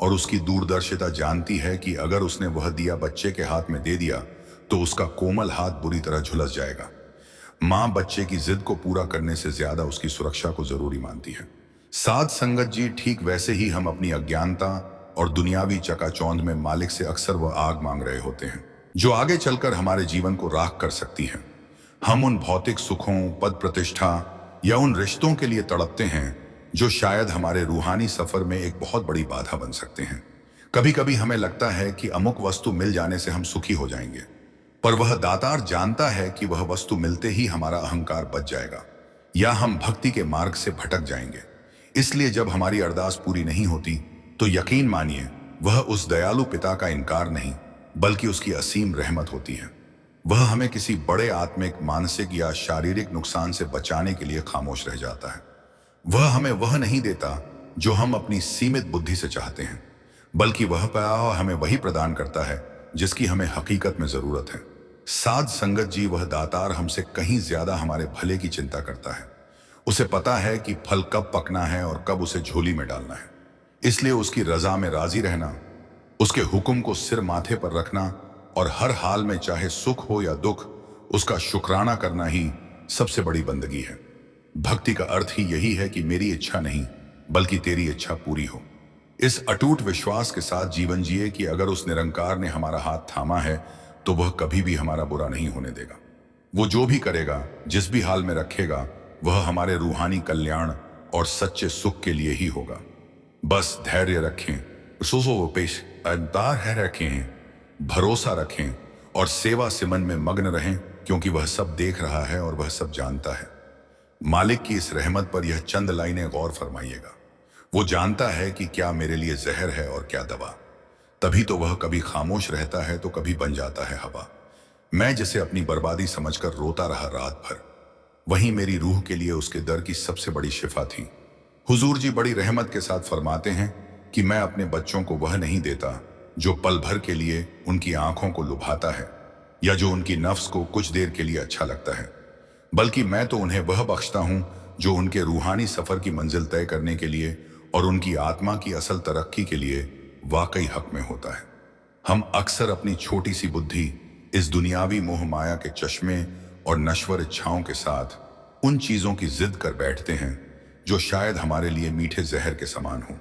और उसकी दूरदर्शिता जानती है कि अगर उसने वह दिया बच्चे के हाथ में दे दिया तो उसका कोमल हाथ बुरी तरह झुलस जाएगा। मां बच्चे की जिद को पूरा करने से ज्यादा उसकी सुरक्षा को जरूरी मानती है। साध संगत जी, ठीक वैसे ही हम अपनी अज्ञानता और दुनियावी चकाचौंध में मालिक से अक्सर वह आग मांग रहे होते हैं जो आगे चलकर हमारे जीवन को राख कर सकती है। हम उन भौतिक सुखों, पद प्रतिष्ठा या उन रिश्तों के लिए तड़पते हैं जो शायद हमारे रूहानी सफर में एक बहुत बड़ी बाधा बन सकते हैं। कभी कभी हमें लगता है कि अमुक वस्तु मिल जाने से हम सुखी हो जाएंगे, पर वह दातार जानता है कि वह वस्तु मिलते ही हमारा अहंकार बच जाएगा या हम भक्ति के मार्ग से भटक जाएंगे। इसलिए जब हमारी अरदास पूरी नहीं होती तो यकीन मानिए वह उस दयालु पिता का इनकार नहीं बल्कि उसकी असीम रहमत होती है। वह हमें किसी बड़े आत्मिक, मानसिक या शारीरिक नुकसान से बचाने के लिए खामोश रह जाता है। वह हमें वह नहीं देता जो हम अपनी सीमित बुद्धि से चाहते हैं, बल्कि वह हमें वही प्रदान करता है जिसकी हमें हकीकत में जरूरत है। साध संगत जी, वह दातार हमसे कहीं ज्यादा हमारे भले की चिंता करता है। उसे पता है कि फल कब पकना है और कब उसे झोली में डालना है। इसलिए उसकी रजा में राजी रहना, उसके हुक्म को सिर माथे पर रखना और हर हाल में चाहे सुख हो या दुख उसका शुक्राना करना ही सबसे बड़ी बंदगी है। भक्ति का अर्थ ही यही है कि मेरी इच्छा नहीं बल्कि तेरी इच्छा पूरी हो। इस अटूट विश्वास के साथ जीवन जिए कि अगर उस निरंकार ने हमारा हाथ थामा है तो वह कभी भी हमारा बुरा नहीं होने देगा। वो जो भी करेगा, जिस भी हाल में रखेगा, वह हमारे रूहानी कल्याण और सच्चे सुख के लिए ही होगा। बस धैर्य रखें, रखें, भरोसा रखें और सेवा सिमन में मग्न रहें, क्योंकि वह सब देख रहा है और वह सब जानता है। मालिक की इस रहमत पर यह चंद लाइनें गौर फरमाइएगा। वो जानता है कि क्या मेरे लिए जहर है और क्या दवा, तभी तो वह कभी खामोश रहता है तो कभी बन जाता है हवा। मैं जिसे अपनी बर्बादी समझकर रोता रहा रात भर, वहीं मेरी रूह के लिए उसके दर की सबसे बड़ी शिफा थी। हुजूर जी बड़ी रहमत के साथ फरमाते हैं कि मैं अपने बच्चों को वह नहीं देता जो पल भर के लिए उनकी आंखों को लुभाता है या जो उनकी नफ्स को कुछ देर के लिए अच्छा लगता है, बल्कि मैं तो उन्हें वह बख्शता हूं जो उनके रूहानी सफर की मंजिल तय करने के लिए और उनकी आत्मा की असल तरक्की के लिए वाकई हक में होता है। हम अक्सर अपनी छोटी सी बुद्धि इस दुनियावी मोह माया के चश्मे और नश्वर इच्छाओं के साथ उन चीजों की जिद कर बैठते हैं जो शायद हमारे लिए मीठे जहर के समान हो।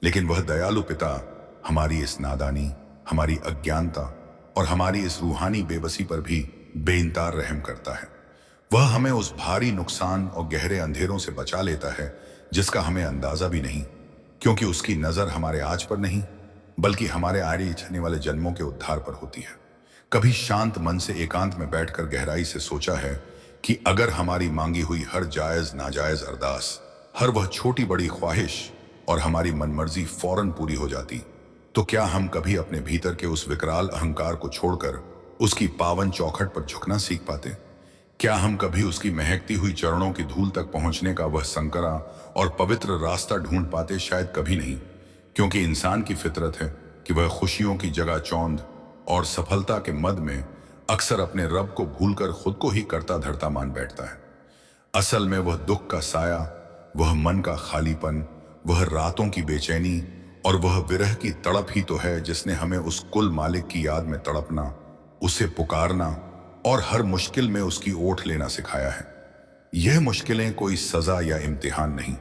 लेकिन वह दयालु पिता हमारी इस नादानी, हमारी अज्ञानता और हमारी इस रूहानी बेबसी पर भी बेइंतार रहम करता है। वह हमें उस भारी नुकसान और गहरे अंधेरों से बचा लेता है जिसका हमें अंदाजा भी नहीं, क्योंकि उसकी नजर हमारे आज पर नहीं बल्कि हमारे आगे छने वाले जन्मों के उद्धार पर होती है। कभी शांत मन से एकांत में बैठकर गहराई से सोचा है कि अगर हमारी मांगी हुई हर जायज नाजायज अरदास, हर वह छोटी बड़ी ख्वाहिश और हमारी मनमर्जी फौरन पूरी हो जाती, तो क्या हम कभी अपने भीतर के उस विकराल अहंकार को छोड़कर उसकी पावन चौखट पर झुकना सीख पाते? क्या हम कभी उसकी महकती हुई चरणों की धूल तक पहुंचने का वह संकरा और पवित्र रास्ता ढूंढ पाते? शायद कभी नहीं, क्योंकि इंसान की फितरत है कि वह खुशियों की जगह चौंध और सफलता के मद में अक्सर अपने रब को भूलकर खुद को ही करता धरता मान बैठता है। असल में वह दुख का साया, वह मन का खालीपन, वह रातों की बेचैनी और वह विरह की तड़प ही तो है जिसने हमें उस कुल मालिक की याद में तड़पना, उसे पुकारना और हर मुश्किल में उसकी ओट लेना सिखाया है। यह मुश्किलें कोई सजा या इम्तिहान नहीं,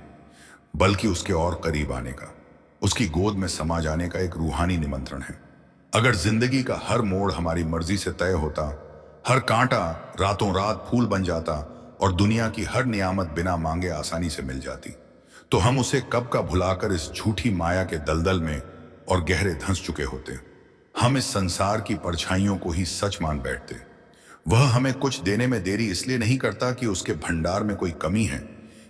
बल्कि उसके और करीब आने का, उसकी गोद में समा जाने का एक रूहानी निमंत्रण है। अगर जिंदगी का हर मोड़ हमारी मर्जी से तय होता, हर कांटा रातों रात फूल बन जाता और दुनिया की हर नियामत बिना मांगे आसानी से मिल जाती, तो हम उसे कब का भुलाकर इस झूठी माया के दलदल में और गहरे धंस चुके होते। हम इस संसार की परछाइयों को ही सच मान बैठते। वह हमें कुछ देने में देरी इसलिए नहीं करता कि उसके भंडार में कोई कमी है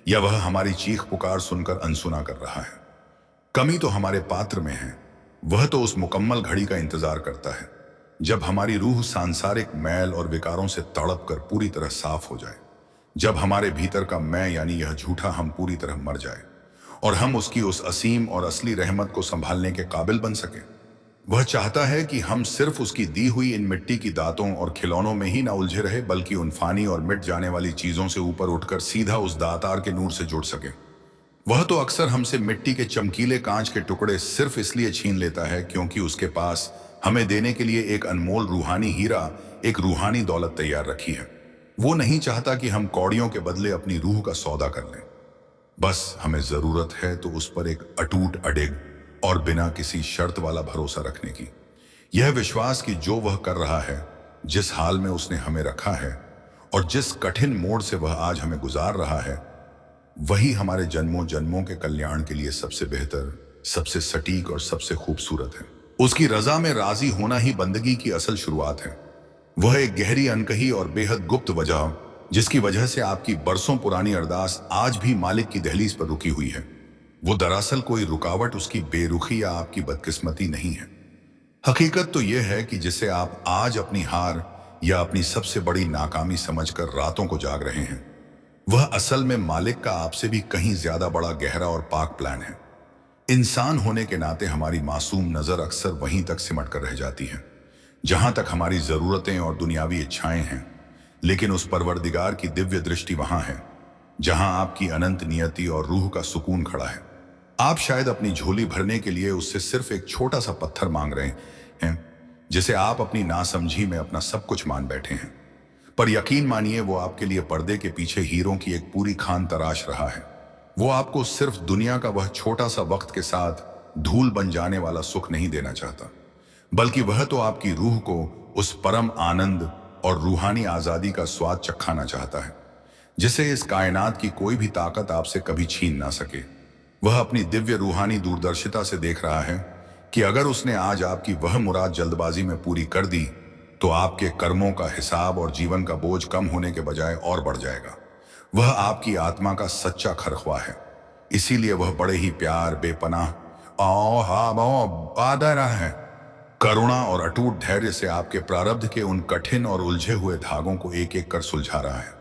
या वह हमारी चीख पुकार सुनकर अनसुना कर रहा है। कमी तो हमारे पात्र में है। वह तो उस मुकम्मल घड़ी का इंतजार करता है जब हमारी रूह सांसारिक मैल और विकारों से तड़प कर पूरी तरह साफ हो जाए, जब हमारे भीतर का मैं यानी यह झूठा हम पूरी तरह मर जाए और हम उसकी उस असीम और असली रहमत को संभालने के काबिल बन सके। वह चाहता है कि हम सिर्फ उसकी दी हुई इन मिट्टी की दातों और खिलौनों में ही ना उलझे रहे, बल्कि उन फानी और मिट जाने वाली चीजों से ऊपर उठकर सीधा उस दातार के नूर से जुड़ सके। वह तो अक्सर हमसे मिट्टी के चमकीले कांच के टुकड़े सिर्फ इसलिए छीन लेता है क्योंकि उसके पास हमें देने के लिए एक अनमोल रूहानी हीरा, एक रूहानी दौलत तैयार रखी है। वो नहीं चाहता कि हम कौड़ियों के बदले अपनी रूह का सौदा कर लें। बस हमें जरूरत है तो उस पर एक अटूट अडिग और बिना किसी शर्त वाला भरोसा रखने की। यह विश्वास कि जो वह कर रहा है, जिस हाल में उसने हमें रखा है और जिस कठिन मोड़ से वह आज हमें गुजार रहा है, वही हमारे जन्मों जन्मों के कल्याण के लिए सबसे बेहतर, सबसे सटीक और सबसे खूबसूरत है। उसकी रजा में राजी होना ही बंदगी की असल शुरुआत है। वह एक गहरी अनकही और बेहद गुप्त वजह जिसकी वजह से आपकी बरसों पुरानी अरदास आज भी मालिक की दहलीज पर रुकी हुई है। वो दरअसल कोई रुकावट उसकी बेरुखी या आपकी बदकिस्मती नहीं है। हकीकत तो यह है कि जिसे आप आज अपनी हार या अपनी सबसे बड़ी नाकामी समझकर रातों को जाग रहे हैं, वह असल में मालिक का आपसे भी कहीं ज्यादा बड़ा गहरा और पाक प्लान है। इंसान होने के नाते हमारी मासूम नजर अक्सर वहीं तक सिमट कर रह जाती है जहां तक हमारी जरूरतें और दुनियावी इच्छाएं हैं, लेकिन उस परवरदिगार की दिव्य दृष्टि वहां है जहां आपकी अनंत नियति और रूह का सुकून खड़ा है। आप शायद अपनी झोली भरने के लिए उससे सिर्फ एक छोटा सा पत्थर मांग रहे हैं जिसे आप अपनी नासमझी में अपना सब कुछ मान बैठे हैं, पर यकीन मानिए वो आपके लिए पर्दे के पीछे हीरों की एक पूरी खान तराश रहा है। वो आपको सिर्फ दुनिया का वह छोटा सा वक्त के साथ धूल बन जाने वाला सुख नहीं देना चाहता, बल्कि वह तो आपकी रूह को उस परम आनंद और रूहानी आजादी का स्वाद चखाना चाहता है जिसे इस कायनात की कोई भी ताकत आपसे कभी छीन ना सके। वह अपनी दिव्य रूहानी दूरदर्शिता से देख रहा है कि अगर उसने आज आपकी वह मुराद जल्दबाजी में पूरी कर दी तो आपके कर्मों का हिसाब और जीवन का बोझ कम होने के बजाय और बढ़ जाएगा। वह आपकी आत्मा का सच्चा खरख्वाह है, इसीलिए वह बड़े ही प्यार, बेपनाह आदर है, करुणा और अटूट धैर्य से आपके प्रारब्ध के उन कठिन और उलझे हुए धागों को एक एक कर सुलझा रहा है।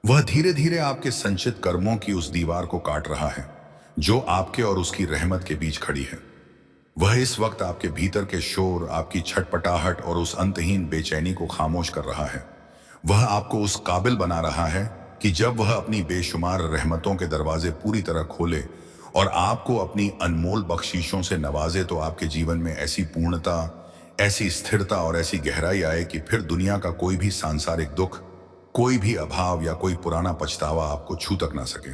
वह धीरे धीरे आपके संचित कर्मों की उस दीवार को काट रहा है जो आपके और उसकी रहमत के बीच खड़ी है। वह इस वक्त आपके भीतर के शोर, आपकी छटपटाहट और उस अंतहीन बेचैनी को खामोश कर रहा है। वह आपको उस काबिल बना रहा है कि जब वह अपनी बेशुमार रहमतों के दरवाजे पूरी तरह खोले और आपको अपनी अनमोल बख्शीशों से नवाजे तो आपके जीवन में ऐसी पूर्णता, ऐसी स्थिरता और ऐसी गहराई आए कि फिर दुनिया का कोई भी सांसारिक दुख, कोई भी अभाव या कोई पुराना पछतावा आपको छू तक ना सके।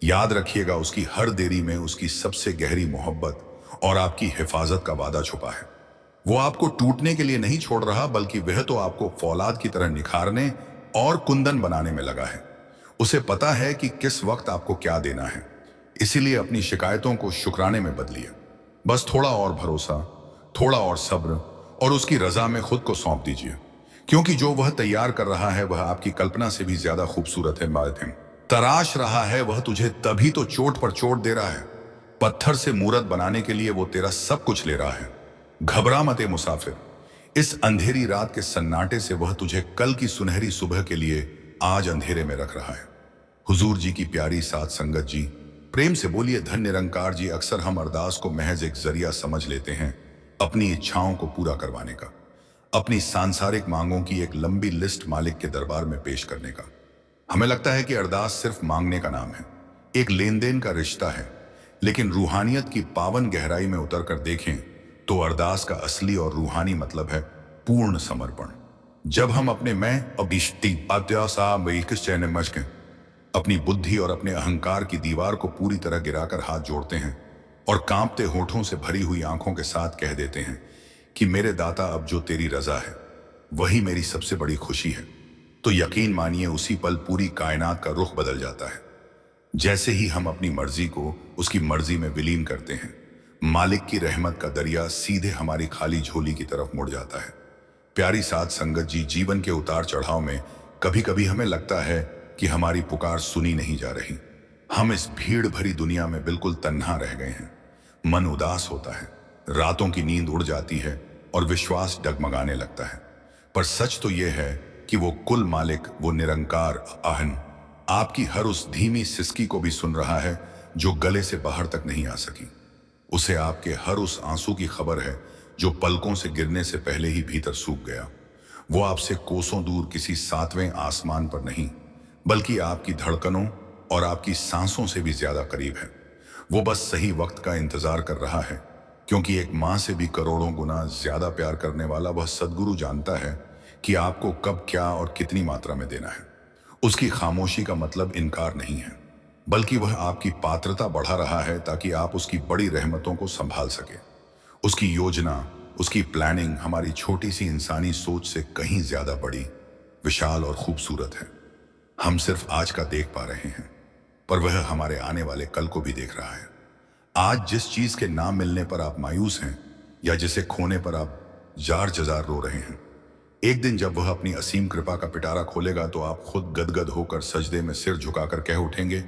याद रखिएगा, उसकी हर देरी में उसकी सबसे गहरी मोहब्बत और आपकी हिफाजत का वादा छुपा है। वो आपको टूटने के लिए नहीं छोड़ रहा, बल्कि वह तो आपको फौलाद की तरह निखारने और कुंदन बनाने में लगा है। उसे पता है कि किस वक्त आपको क्या देना है, इसीलिए अपनी शिकायतों को शुक्राने में बदलिए। बस थोड़ा और भरोसा, थोड़ा और सब्र और उसकी रजा में खुद को सौंप दीजिए, क्योंकि जो वह तैयार कर रहा है वह आपकी कल्पना से भी ज्यादा खूबसूरत है। मालथिन तराश रहा है वह तुझे तभी तो चोट पर चोट दे रहा है। पत्थर से मूरत बनाने के लिए वो तेरा सब कुछ ले रहा है। घबरा मत ए मुसाफिर, इस अंधेरी रात के सन्नाटे से वह तुझे कल की सुनहरी सुबह के लिए आज अंधेरे में रख रहा है। हुजूर जी की प्यारी साथ संगत जी, प्रेम से बोलिए धन निरंकार जी। अक्सर हम अरदास को महज एक जरिया समझ लेते हैं अपनी इच्छाओं को पूरा करवाने का, अपनी सांसारिक मांगों की एक लंबी लिस्ट मालिक के दरबार में पेश करने का। हमें लगता है कि अरदास सिर्फ मांगने का नाम है, एक लेन देन का रिश्ता है। लेकिन रूहानियत की पावन गहराई में उतर कर देखें तो अरदास का असली और रूहानी मतलब है पूर्ण समर्पण। जब हम अपने मैं अभिष्टि अत्यासा मश्क अपनी बुद्धि और अपने अहंकार की दीवार को पूरी तरह गिराकर हाथ जोड़ते हैं और कांपते होठों से भरी हुई आंखों के साथ कह देते हैं कि मेरे दाता, अब जो तेरी रजा है वही मेरी सबसे बड़ी खुशी है, तो यकीन मानिए उसी पल पूरी कायनात का रुख बदल जाता है। जैसे ही हम अपनी मर्जी को उसकी मर्जी में विलीन करते हैं, मालिक की रहमत का दरिया सीधे हमारी खाली झोली की तरफ मुड़ जाता है। प्यारी साध संगत जी, जीवन के उतार चढ़ाव में कभी कभी हमें लगता है कि हमारी पुकार सुनी नहीं जा रही। हम इस भीड़ भरी दुनिया में बिल्कुल तन्हा रह गए हैं। मन उदास होता है, रातों की नींद उड़ जाती है और विश्वास डगमगाने लगता है। पर सच तो यह है कि वो कुल मालिक, वो निरंकार आहन आपकी हर उस धीमी सिसकी को भी सुन रहा है जो गले से बाहर तक नहीं आ सकी। उसे आपके हर उस आंसू की खबर है जो पलकों से गिरने से पहले ही भीतर सूख गया। वो आपसे कोसों दूर किसी सातवें आसमान पर नहीं, बल्कि आपकी धड़कनों और आपकी सांसों से भी ज्यादा करीब है। वो बस सही वक्त का इंतजार कर रहा है, क्योंकि एक मां से भी करोड़ों गुना ज्यादा प्यार करने वाला वह सद्गुरु जानता है कि आपको कब, क्या और कितनी मात्रा में देना है। उसकी खामोशी का मतलब इनकार नहीं है, बल्कि वह आपकी पात्रता बढ़ा रहा है ताकि आप उसकी बड़ी रहमतों को संभाल सके। उसकी योजना, उसकी प्लानिंग हमारी छोटी सी इंसानी सोच से कहीं ज्यादा बड़ी, विशाल और खूबसूरत है। हम सिर्फ आज का देख पा रहे हैं, पर वह हमारे आने वाले कल को भी देख रहा है। आज जिस चीज के ना मिलने पर आप मायूस हैं या जिसे खोने पर आप जार जजार रो रहे हैं, एक दिन जब वह अपनी असीम कृपा का पिटारा खोलेगा तो आप खुद गदगद होकर सजदे में सिर झुकाकर कह उठेंगे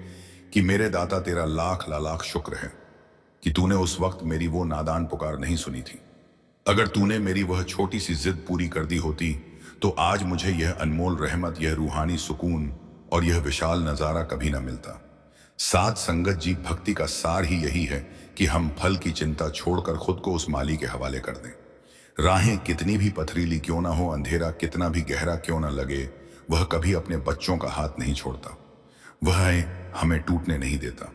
कि मेरे दाता, तेरा लाख लाख शुक्र है कि तूने उस वक्त मेरी वो नादान पुकार नहीं सुनी थी। अगर तूने मेरी वह छोटी सी जिद पूरी कर दी होती तो आज मुझे यह अनमोल रहमत, यह रूहानी सुकून और यह विशाल नजारा कभी ना मिलता। साध संगत जी, भक्ति का सार ही यही है कि हम फल की चिंता छोड़कर खुद को उस माली के हवाले कर दें। राहें कितनी भी पथरीली क्यों ना हो, अंधेरा कितना भी गहरा क्यों ना लगे, वह कभी अपने बच्चों का हाथ नहीं छोड़ता। वह हमें टूटने नहीं देता,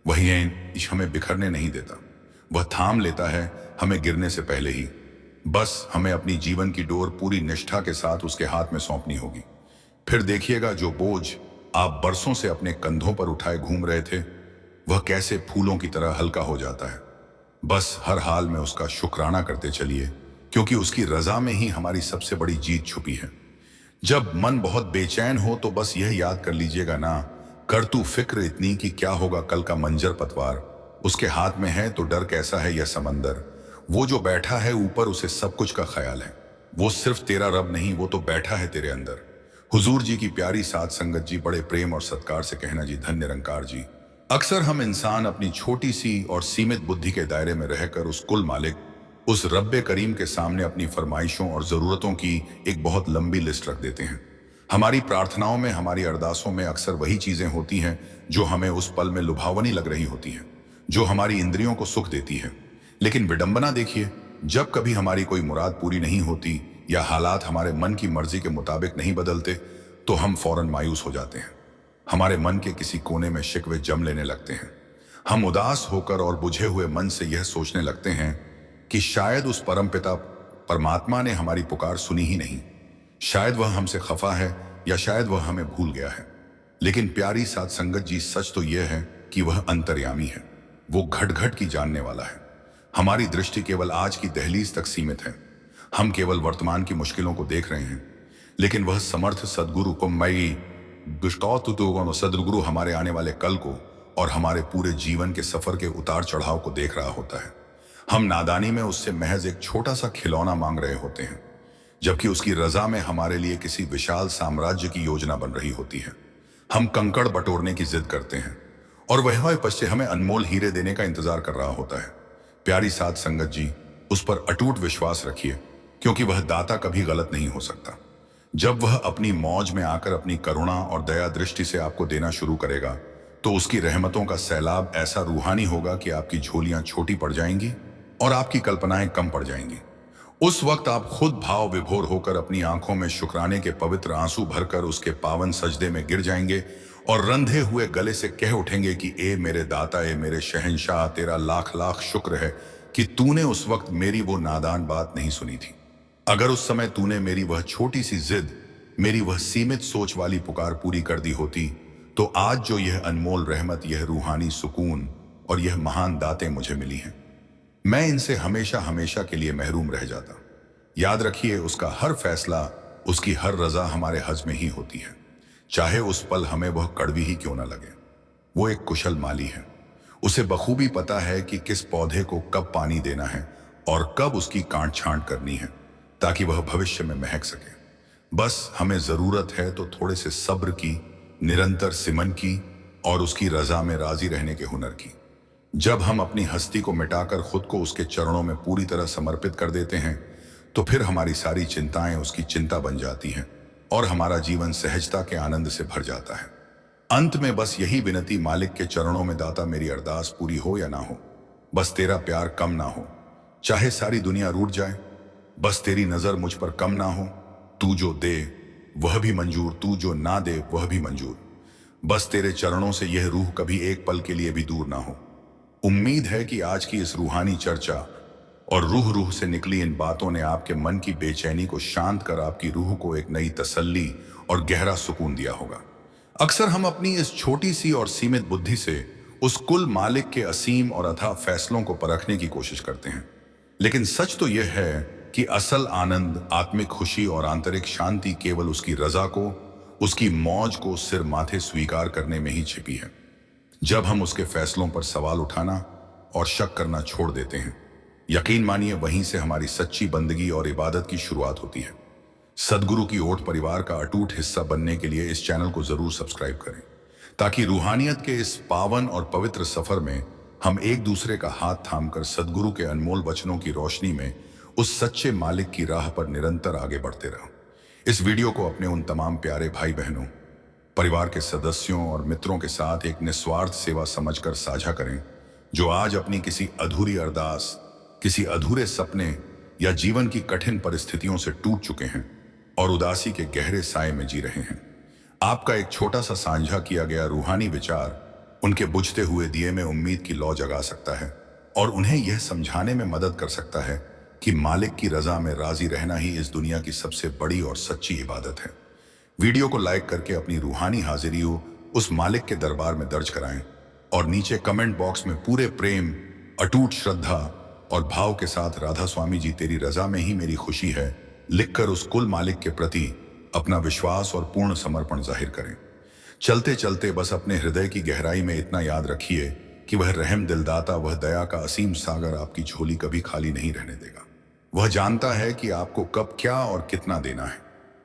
वही हमें बिखरने नहीं देता। वह थाम लेता है हमें गिरने से पहले ही। बस हमें अपनी जीवन की डोर पूरी निष्ठा के साथ उसके हाथ में सौंपनी होगी। फिर देखिएगा जो बोझ आप बरसों से अपने कंधों पर उठाए घूम रहे थे, वह कैसे फूलों की तरह हल्का हो जाता है। बस हर हाल में उसका शुक्राना करते चलिए, क्योंकि उसकी रजा में ही हमारी सबसे बड़ी जीत छुपी है। जब मन बहुत बेचैन हो तो बस यह याद कर लीजिएगा ना, कर तू फिक्र इतनी कि क्या होगा कल का मंजर पतवार। उसके हाथ में है तो डर कैसा है यह समंदर। वो जो बैठा है ऊपर, उसे सब कुछ का ख्याल है। वो सिर्फ तेरा रब नहीं, वो तो बैठा है तेरे अंदर। हुजूर जी की प्यारी साध संगत जी, बड़े प्रेम और सत्कार से कहना जी, धन निरंकार जी। अक्सर हम इंसान अपनी छोटी सी और सीमित बुद्धि के दायरे में रहकर उस कुल मालिक, उस रब्बे करीम के सामने अपनी फरमाइशों और जरूरतों की एक बहुत लंबी लिस्ट रख देते हैं। हमारी प्रार्थनाओं में, हमारी अरदासों में अक्सर वही चीजें होती हैं जो हमें उस पल में लुभावनी लग रही होती हैं, जो हमारी इंद्रियों को सुख देती है। लेकिन विडंबना देखिए, जब कभी हमारी कोई मुराद पूरी नहीं होती या हालात हमारे मन की मर्जी के मुताबिक नहीं बदलते तो हम फौरन मायूस हो जाते हैं। हमारे मन के किसी कोने में शिकवे जम लेने लगते हैं। हम उदास होकर और बुझे हुए मन से यह सोचने लगते हैं कि शायद उस परमपिता परमात्मा ने हमारी पुकार सुनी ही नहीं, शायद वह हमसे खफा है या शायद वह हमें भूल गया है। लेकिन प्यारी साध संगत जी, सच तो यह है कि वह अंतर्यामी है। वो घट घट की जानने वाला है। हमारी दृष्टि केवल आज की दहलीज तक सीमित है। हम केवल वर्तमान की मुश्किलों को देख रहे हैं, लेकिन वह समर्थ सदगुरु को सदगुरु हमारे आने वाले कल को और हमारे पूरे जीवन के सफर के उतार चढ़ाव को देख रहा होता है। हम नादानी में उससे महज एक छोटा सा खिलौना मांग रहे होते हैं, जबकि उसकी रजा में हमारे लिए किसी विशाल साम्राज्य की योजना बन रही होती है। हम कंकड़ बटोरने की जिद करते हैं और वह पश्चे हमें अनमोल हीरे देने का इंतजार कर रहा होता है। प्यारी साध संगत जी, उस पर अटूट विश्वास रखिए, क्योंकि वह दाता कभी गलत नहीं हो सकता। जब वह अपनी मौज में आकर अपनी करुणा और दया दृष्टि से आपको देना शुरू करेगा तो उसकी रहमतों का सैलाब ऐसा रूहानी होगा कि आपकी झोलियां छोटी पड़ जाएंगी और आपकी कल्पनाएं कम पड़ जाएंगी। उस वक्त आप खुद भाव विभोर होकर अपनी आंखों में शुक्राने के पवित्र आंसू भरकर उसके पावन सजदे में गिर जाएंगे और रंधे हुए गले से कह उठेंगे कि ए मेरे दाता, ए मेरे शहंशाह, तेरा लाख लाख शुक्र है कि तूने उस वक्त मेरी वो नादान बात नहीं सुनी थी। अगर उस समय तूने मेरी वह छोटी सी जिद, मेरी वह सीमित सोच वाली पुकार पूरी कर दी होती, तो आज जो यह अनमोल रहमत, यह रूहानी सुकून और यह महान दातें मुझे मिली हैं, मैं इनसे हमेशा हमेशा के लिए महरूम रह जाता। याद रखिए, उसका हर फैसला, उसकी हर रजा हमारे हज में ही होती है, चाहे उस पल हमें वह कड़वी ही क्यों ना लगे। वो एक कुशल माली है। उसे बखूबी पता है कि किस पौधे को कब पानी देना है और कब उसकी काट छांट करनी है ताकि वह भविष्य में महक सके। बस हमें जरूरत है तो थोड़े से सब्र की, निरंतर सिमन की और उसकी रजा में राजी रहने के हुनर की। जब हम अपनी हस्ती को मिटाकर खुद को उसके चरणों में पूरी तरह समर्पित कर देते हैं तो फिर हमारी सारी चिंताएं उसकी चिंता बन जाती हैं और हमारा जीवन सहजता के आनंद से भर जाता है। अंत में बस यही विनती मालिक के चरणों में, दाता मेरी अरदास पूरी हो या ना हो, बस तेरा प्यार कम ना हो, चाहे सारी दुनिया रूठ जाए, बस तेरी नजर मुझ पर कम ना हो। तू जो दे वह भी मंजूर, तू जो ना दे वह भी मंजूर। बस तेरे चरणों से यह रूह कभी एक पल के लिए भी दूर ना हो। उम्मीद है कि आज की इस रूहानी चर्चा और रूह रूह से निकली इन बातों ने आपके मन की बेचैनी को शांत कर आपकी रूह को एक नई तसल्ली और गहरा सुकून दिया होगा। अक्सर हम अपनी इस छोटी सी और सीमित बुद्धि से उस कुल मालिक के असीम और अथाह फैसलों को परखने की कोशिश करते हैं, लेकिन सच तो यह है कि असल आनंद, आत्मिक खुशी और आंतरिक शांति केवल उसकी रजा को, उसकी मौज को सिर माथे स्वीकार करने में ही छिपी है। जब हम उसके फैसलों पर सवाल उठाना और शक करना छोड़ देते हैं, यकीन मानिए वहीं से हमारी सच्ची बंदगी और इबादत की शुरुआत होती है। सदगुरु की ओट परिवार का अटूट हिस्सा बनने के लिए इस चैनल को जरूर सब्सक्राइब करें, ताकि रूहानियत के इस पावन और पवित्र सफर में हम एक दूसरे का हाथ थामकर सदगुरु के अनमोल वचनों की रोशनी में उस सच्चे मालिक की राह पर निरंतर आगे बढ़ते रहें। इस वीडियो को अपने उन तमाम प्यारे भाई बहनों, परिवार के सदस्यों और मित्रों के साथ एक निस्वार्थ सेवा समझकर साझा करें, जो आज अपनी किसी अधूरी अरदास, किसी अधूरे सपने या जीवन की कठिन परिस्थितियों से टूट चुके हैं और उदासी के गहरे साए में जी रहे हैं। आपका एक छोटा सा साझा किया गया रूहानी विचार उनके बुझते हुए दिए में उम्मीद की लौ जगा सकता है और उन्हें यह समझाने में मदद कर सकता है कि मालिक की रजा में राजी रहना ही इस दुनिया की सबसे बड़ी और सच्ची इबादत है। वीडियो को लाइक करके अपनी रूहानी हाजिरी उस मालिक के दरबार में दर्ज कराएं और नीचे कमेंट बॉक्स में पूरे प्रेम, अटूट श्रद्धा और भाव के साथ राधा स्वामी जी तेरी रजा में ही मेरी खुशी है लिखकर उस कुल मालिक के प्रति अपना विश्वास और पूर्ण समर्पण जाहिर करें। चलते चलते बस अपने हृदय की गहराई में इतना याद रखिए कि वह रहम दिलदाता, वह दया का असीम सागर आपकी झोली कभी खाली नहीं रहने देगा। वह जानता है कि आपको कब क्या और कितना देना है।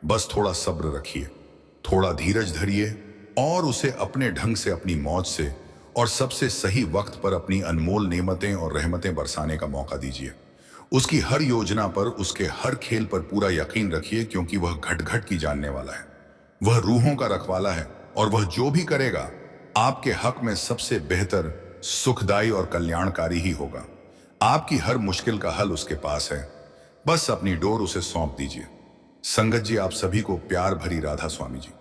बस थोड़ा सब्र रखिए, थोड़ा धीरज धरिए और उसे अपने ढंग से, अपनी मौज से और सबसे सही वक्त पर अपनी अनमोल नेमतें और रहमतें बरसाने का मौका दीजिए। उसकी हर योजना पर, उसके हर खेल पर पूरा यकीन रखिए, क्योंकि वह घट घट की जानने वाला है। वह रूहों का रखवाला है और वह जो भी करेगा आपके हक में सबसे बेहतर, सुखदायी और कल्याणकारी ही होगा। आपकी हर मुश्किल का हल उसके पास है, बस अपनी डोर उसे सौंप दीजिए। संगत जी, आप सभी को प्यार भरी राधा स्वामी जी।